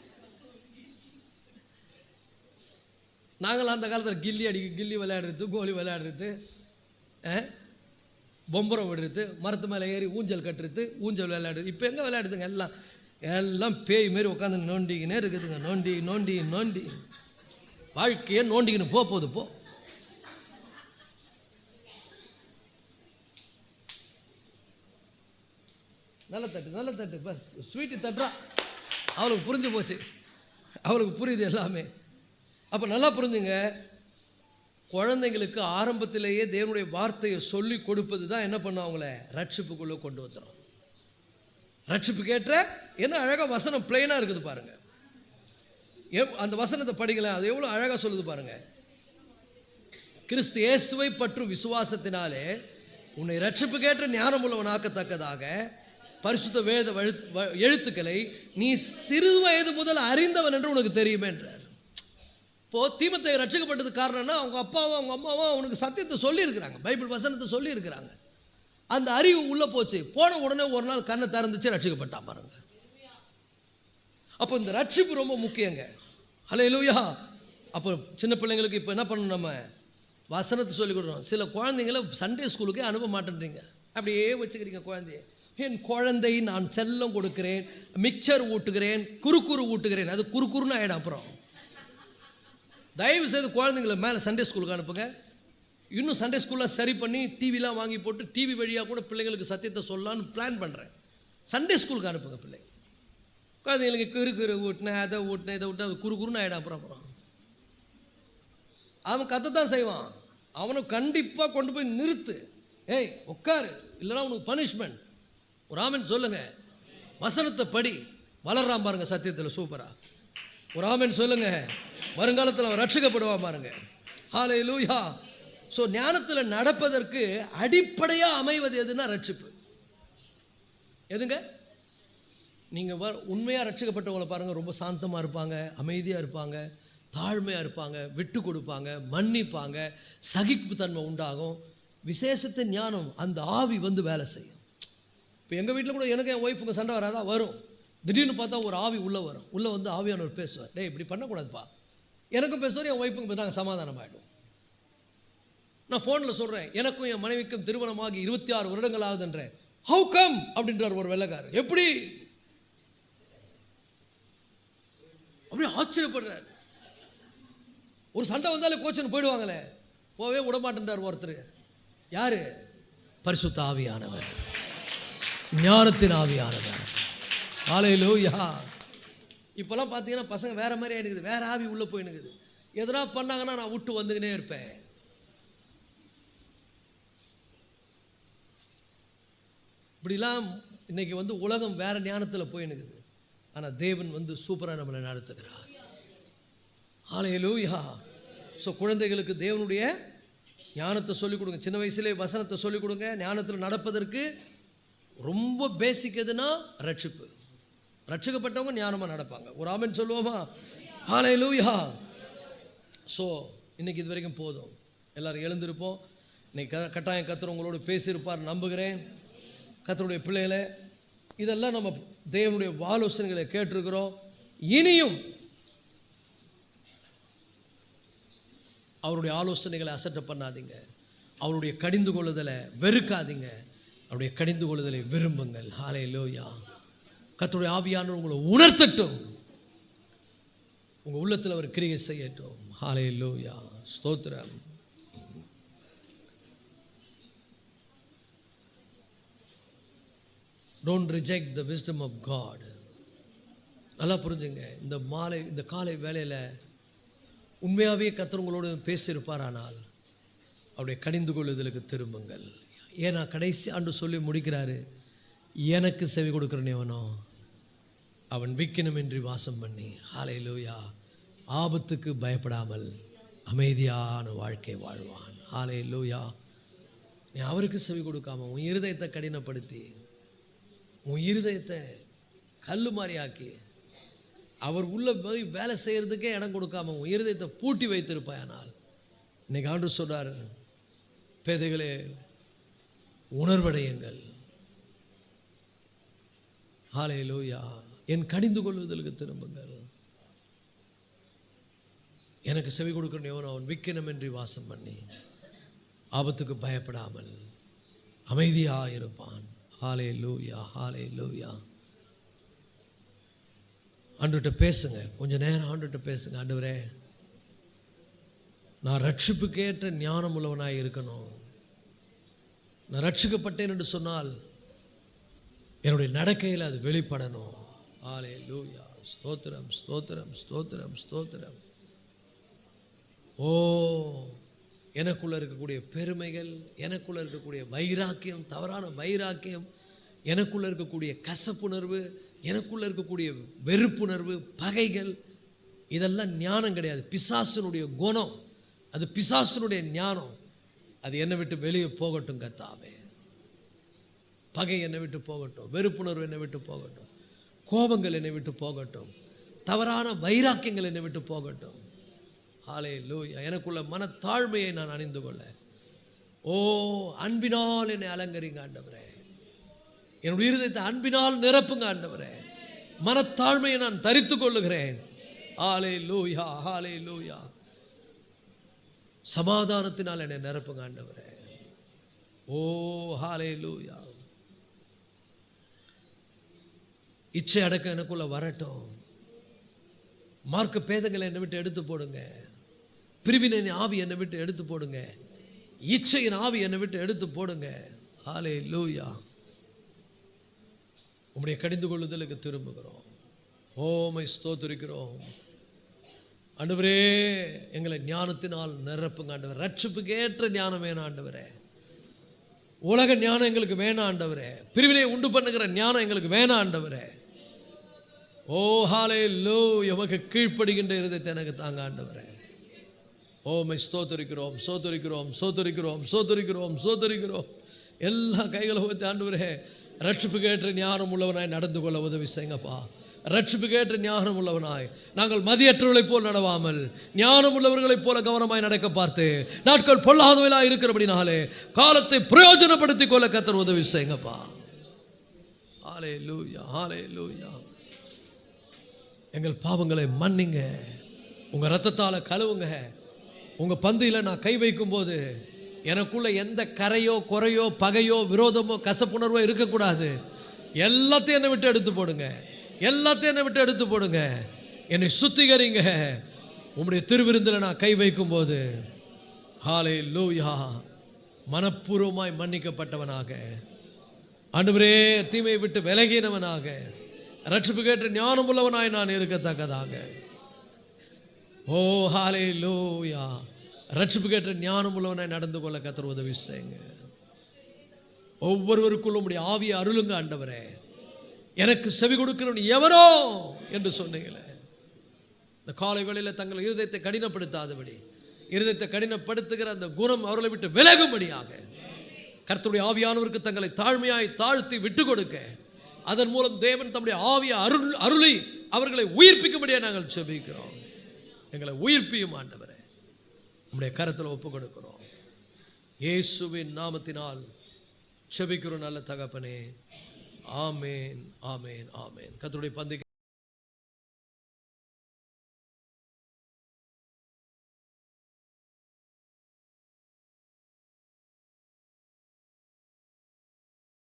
A: நாங்களாம் அந்த காலத்தில் கில்லி விளையாடுறது, கோலி விளையாடுறது, பொம்பரம் விடுறது, மரத்து மேலே ஏறி ஊஞ்சல் கட்டுறது, ஊஞ்சல் விளையாடுறது. இப்போ எங்கே விளையாடுதுங்க? எல்லாம் பேய் மாரி உட்காந்து நோண்டிக்கினே இருக்குதுங்க. நோண்டி நோண்டி நோண்டி வாழ்க்கையே நோண்டிக்கின்னு போகுது. போ நல்ல தட்டு பஸ் ஸ்வீட்டு தட்டுறா, அவளுக்கு புரிஞ்சு போச்சு, அவளுக்கு புரியுது எல்லாமே. அப்போ நல்லா புரிஞ்சுங்க, குழந்தைங்களுக்கு ஆரம்பத்திலேயே தேவனுடைய வார்த்தையை சொல்லி கொடுப்பது தான் என்ன பண்ணும், அவங்கள ரட்சிப்புக்குள்ளே கொண்டு வந்துடும். ரட்சிப்புக்கு ஏற்ற என்ன அழகாக வசனம் பிளெயினாக இருக்குது பாருங்க. அந்த வசனத்தை படிக்கல, அது எவ்வளோ அழகாக சொல்லுது பாருங்க. கிறிஸ்து இயேசுவை பற்றும் விசுவாசத்தினாலே உன்னை ரட்சிப்புக்கேற்ற ஞானம் உள்ளவனாக்கத்தக்கதாக பரிசுத்த வேத எழுத்துக்களை நீ சிறு வயது முதல் அறிந்தவன் என்று உனக்கு தெரியுமே என்றார். இப்போது தீமத்தை ரட்சிக்கப்பட்டது காரணம்னா அவங்க அப்பாவும் அவங்க அம்மாவும் அவனுக்கு சத்தியத்தை சொல்லியிருக்கிறாங்க, பைபிள் வசனத்தை சொல்லியிருக்கிறாங்க. அந்த அறிவு உள்ளே போச்சு. போன உடனே ஒரு நாள் கண்ணை திறந்துச்சு, ரட்சிக்கப்பட்டான் பாருங்க. அப்போ இந்த ரட்சிப்பு ரொம்ப முக்கியங்க. ஹல்லேலூயா. அப்போ சின்ன பிள்ளைங்களுக்கு இப்போ என்ன பண்ணணும், நம்ம வசனத்தை சொல்லிக் கொடுக்கணும். சில குழந்தைங்கள சண்டே ஸ்கூலுக்கே அனுப்ப மாட்டேன்றீங்க, அப்படியே வச்சுக்கிறீங்க குழந்தைய. என் குழந்தை நான் செல்லம் கொடுக்கிறேன், மிக்சர் ஊட்டுகிறேன், குறுக்குறு ஊட்டுகிறேன், அது குறுக்குறுன்னு ஆகிடும். அப்புறம் தயவு செய்து குழந்தைங்களை மேலே சண்டே ஸ்கூலுக்கு அனுப்புங்க. இன்னும் சண்டே ஸ்கூலில் சரி பண்ணி டிவிலாம் வாங்கி போட்டு டிவி வழியாக கூட பிள்ளைங்களுக்கு சத்தியத்தை சொல்லலான்னு பிளான் பண்ணுறேன். சண்டே ஸ்கூலுக்கு அனுப்புங்க பிள்ளைங்க. குழந்தைங்களுக்கு கிறு ஊட்டினேன், அதை ஊட்டினேன், இதை விட்டு அது குறுக்குறுன்னு ஆகிடும். அப்புறம் அவன் கற்று செய்வான். அவனை கண்டிப்பாக கொண்டு போய் நிறுத்து, ஏய் உட்காரு, இல்லைனா உனக்கு பனிஷ்மெண்ட். ஒரு ஆமென் சொல்லுங்க. வசனத்தை படி, வளர்றான் பாருங்க சத்தியத்தில் சூப்பரா. ஒரு ஆமென் சொல்லுங்க. வருங்காலத்தில் அவன் ரட்சிக்கப்படுவான் பாருங்க. ஹல்லேலூயா. ஸோ ஞானத்தில் நடப்பதற்கு அடிப்படையாக அமைவது எதுனா ரட்சிப்பு. எதுங்க? நீங்கள் உண்மையாக ரட்சிக்கப்பட்டவங்களை பாருங்கள், ரொம்ப சாந்தமாக இருப்பாங்க, அமைதியாக இருப்பாங்க, தாழ்மையாக இருப்பாங்க, விட்டு கொடுப்பாங்க, மன்னிப்பாங்க, சகிப்புத்தன்மை உண்டாகும், விசேஷத்தை ஞானம், அந்த ஆவி வந்து வேலை செய்யும். இப்போ எங்கள் வீட்டில் கூட எனக்கு என் ஒய்ஃபுங்க சண்டை வராதா? வரும். திடீர்னு பார்த்தா ஒரு ஆவி உள்ளே வரும். உள்ளே வந்து ஆவியானவர் பேசுவார், டே இப்படி பண்ணக்கூடாதுப்பா. எனக்கும் பேசுவார், என் ஒய்ஃபுக்கு நாங்கள் சமாதானம் ஆகிடும். நான் ஃபோனில் சொல்கிறேன், எனக்கும் என் மனைவிக்கும் திருமணமாகி 26 வருடங்கள் ஆகுதுன்றேன். ஹவு கம் அப்படின்றார் ஒரு வெள்ளைக்காரர். எப்படி? அப்படியே ஆச்சரியப்படுறார். ஒரு சண்டை வந்தாலே கோச்சன்னு போயிடுவாங்களே, போவே விட மாட்டேன்றார் ஒருத்தர். யாரு? பரிசுத்த ஆவியானவர், ஞானத்தின் ஆவியானவர். ஹல்லேலூயா. இப்போல்லாம் பார்த்தீங்கன்னா பசங்க வேற மாதிரி ஆகிடுக்குது, வேற ஆவி உள்ளே போயினுக்குது. எதனா பண்ணாங்கன்னா நான் விட்டு வந்துக்கினே இருப்பேன். இப்படிலாம் இன்னைக்கு வந்து உலகம் வேற ஞானத்தில் போயினுக்குது. ஆனால் தேவன் வந்து சூப்பராக நம்மளை நடத்துகிறார். ஹல்லேலூயா. ஸோ குழந்தைகளுக்கு தேவனுடைய ஞானத்தை சொல்லிக் கொடுங்க. சின்ன வயசுலேயே வசனத்தை சொல்லிக் கொடுங்க. ஞானத்தில் நடப்பதற்கு ரொம்ப பேசிக் எதுனா ரட்சிப்பு. ரட்சிக்கப்பட்டவங்க ஞானமாக நடப்பாங்க. ஒரு ஆமென் சொல்லுவோமா? ஹல்லேலூயா. ஸோ இன்றைக்கி இது வரைக்கும் போதும், எல்லோரும் எழுந்திருப்போம். இன்னைக்கு கட்டாயம் கர்த்தர் உங்களோடு பேசியிருப்பார் நம்புகிறேன். கர்த்தருடைய பிள்ளைகளை இதெல்லாம் நம்ம தேவனுடைய ஆலோசனைகளை கேட்டிருக்கிறோம். இனியும் அவருடைய ஆலோசனைகளை அசட்டை பண்ணாதீங்க. அவருடைய கடிந்து கொள்ளுதலை வெறுக்காதீங்க. அவருடைய கடிந்து கொள்ளுதலை விரும்புங்கள். ஹல்லேலூயா. கர்த்தருடைய ஆவியானவர் உங்களை உணர்த்தட்டும். உங்கள் உள்ளத்தில் அவர் கிரியை செய்யட்டும். ஹல்லேலூயா. ஸ்தோத்திரம். Don't reject the wisdom of God. நல்லா புரிஞ்சுங்க. இந்த காலை வேளையில் உண்மையாகவே கர்த்தர் உங்களோடு பேசியிருப்பார். ஆனால் அவருடைய கடிந்து கொள்ளுதலுக்கு திரும்புங்கள். ஏன்னா கடைசி ஆண்டு சொல்லி முடிக்கிறாரு, எனக்கு செவி கொடுக்குறேன் எவனோ அவன் விக்கினமின்றி வாசம் பண்ணி ஹல்லேலூயா ஆபத்துக்கு பயப்படாமல் அமைதியான வாழ்க்கை வாழ்வான். ஹல்லேலூயா. நீ அவருக்கு செவி கொடுக்காம உன் இருதயத்தை கடினப்படுத்தி உன் இருதயத்தை கல்லு மாதிரி ஆக்கி அவர் உள்ள போய் வேலை செய்கிறதுக்கே இடம் கொடுக்காம உன் இருதயத்தை பூட்டி வைத்திருப்பாயானால் இன்னைக்கு ஆண்டவர் சொல்றார், பேதைகளே உணர்வடையுங்கள். ஹல்லேலூயா. என் கடிந்து கொள்வதற்கு திரும்புங்கள். எனக்கு செவி கொடுக்கிறேன் எவனோ அவன் விக்கினமின்றி வாசம் பண்ணி ஆபத்துக்கு பயப்படாமல் அமைதியாக இருப்பான். ஹல்லேலூயா. ஹல்லேலூயா. ஆண்டவர்கிட்ட பேசுங்க. கொஞ்ச நேரம் ஆண்டவர்கிட்ட பேசுங்க. ஆண்டவரே, நான் ரட்சிப்புக்கேற்ற ஞானம் உள்ளவனாய் இருக்கணும். நான் ரட்சிக்கப்பட்டேன் என்று சொன்னால் என்னுடைய நடக்கையில் அது வெளிப்படணும். ஹல்லேலூயா. ஸ்தோத்திரம், ஸ்தோத்திரம், ஸ்தோத்திரம், ஸ்தோத்திரம். ஓ, எனக்குள்ள இருக்கக்கூடிய பெருமைகள், எனக்குள்ள இருக்கக்கூடிய வைராக்கியம், தவறான வைராக்கியம், எனக்குள்ள இருக்கக்கூடிய கசப்புணர்வு, எனக்குள்ள இருக்கக்கூடிய வெறுப்புணர்வு, பகைகள், இதெல்லாம் ஞானம் கிடையாது. பிசாசனுடைய குணம். அது பிசாசனுடைய ஞானம். அது என்னை விட்டு வெளியே போகட்டும் கர்த்தாவே. பகை என்னை விட்டு போகட்டும், வெறுப்புணர்வு என்னை விட்டு போகட்டும், கோபங்கள் என்னை விட்டு போகட்டும், தவறான வைராக்கியங்கள் என்னை விட்டு போகட்டும். ஹல்லேலூயா. எனக்குள்ள மனத்தாழ்மையை நான் அணிந்து கொள்ள, ஓ அன்பினால் என்னை அலங்கரிங்க ஆண்டவரே. என்னுடைய இருதயத்தை அன்பினால் நிரப்புங்க ஆண்டவரே. மனத்தாழ்மையை நான் தரித்து கொள்ளுகிறேன். ஹல்லேலூயா. ஹல்லேலூயா. சமாதானத்தினால் என்னை நிரப்புங்க ஆண்டவரே. ஓ ஹல்லேலூயா. இச்சை அடக்கம் எனக்குள்ள வரட்டும். மார்க்க பேதங்களை என்னை விட்டு எடுத்து போடுங்க. பிரிவினை ஆவி என்னை விட்டு எடுத்து போடுங்க. இச்சையின் ஆவி என்னை விட்டு எடுத்து போடுங்க. ஹல்லேலூயா. உம்முடைய கடிந்து கொள்ளுதலுக்கு திரும்புகிறோம். ஓமை ஸ்தோத்திரிக்கிறோம் ஆண்டவரே. எங்களை ஞானத்தினால் நிரப்புங்க ஆண்டவரே. ரட்சிப்புக்கு ஏற்ற ஞானம் வேணும் ஆண்டவரே. உலக ஞானம் எங்களுக்கு வேணாம் ஆண்டவரே. பிரிவினை உண்டு பண்ணுகிற ஞானம் எங்களுக்கு வேணாம் ஆண்டவரே. ஓ ஹல்லேலூயா. எமக்கு கீழ்ப்படுகின்ற இருதயத்தை எனக்கு தாங்க ஆண்டவரே. ஓமை ஸ்தோத்திரிக்கிறோம், ஸ்தோத்திரிக்கிறோம், ஸ்தோத்திரிக்கிறோம், ஸ்தோத்திரிக்கிறோம், ஸ்தோத்திரிக்கிறோம். எல்லா கைகளை வைத்து ஆண்டவரே, ரட்சிப்புக்கு ஏற்ற ஞானம் உள்ளவனாய் நடந்து கொள்ள உதவி செய்யுங்கப்பா. ரட்சிப்புக்கு ஏற்ற ஞானம் உள்ளவனாய் நாங்கள் மதியற்றவர்களைப் போல் நடவாமல் ஞானம் உள்ளவர்களைப் போல கவனமாய் நடக்க பார்த்து நாட்கள் பொல்லாதவர்களாக இருக்கிறபடினாலே காலத்தை பிரயோஜனப்படுத்திக் கொள்ள கர்த்தர் உதவி செய்யுங்கப்பா. ஹல்லேலூயா. ஹல்லேலூயா. எங்கள் பாவங்களை மன்னிங்க. உங்கள் ரத்தத்தால் கழுவுங்க. உங்கள் பந்தியில் நான் கை வைக்கும்போது எனக்குள்ள எந்த கரையோ குறையோ பகையோ விரோதமோ கசப்புணர்வோ இருக்கக்கூடாது. எல்லாத்தையும் என்னை விட்டு எடுத்து போடுங்க. எல்லாத்தையும் என்னை விட்டு எடுத்து போடுங்க. என்னை சுத்திகரிங்க. உம்முடைய திருவிருந்தில் நான் கை வைக்கும்போது ஹல்லேலூயா மனப்பூர்வமாய் மன்னிக்கப்பட்டவனாக, ஆண்டவரே தீமையை விட்டு விலகினவனாக, ரட்சிப்புக்கேற்ற ஞானம் உள்ளவனாய் நான் இருக்கத்தக்கதாக. ஓ ஹல்லேலூயா. ரட்சிப்புக்கேற்ற ஞானம் உள்ளவனாய் நடந்து கொள்ள கர்த்தர் உதவி செய்யுங்க. ஒவ்வொருவருக்குள்ளும் உம்முடைய ஆவியை அருளுங்க ஆண்டவரே. எனக்கு செவி கொடுக்கிறவன் எவனோ என்று சொன்னீங்களே. இந்த காலை வேளையில் தங்கள் இருதயத்தை கடினப்படுத்தாதபடி, இருதயத்தை கடினப்படுத்துகிற அந்த குணம் அவர்களை விட்டு விலகும்படியாக கர்த்தருடைய ஆவியானவருக்கு தங்களை தாழ்மையாய் தாழ்த்தி விட்டு கொடுக்க, அதன் மூலம் தேவன் தம்முடைய ஆவியை அருளி அவர்களை உயிர்ப்பிக்கும்படியாக நாங்கள் செபிக்கிறோம். எங்களை உயிர்ப்பியும் ஆண்டவரே. உம்முடைய கரத்தில் ஒப்பு கொடுக்கிறோம். இயேசுவின் நாமத்தினால் செபிக்கிறோம் நல்ல தகப்பனே. ஆமேன், ஆமேன், ஆமேன். கர்த்தருடைய பந்தி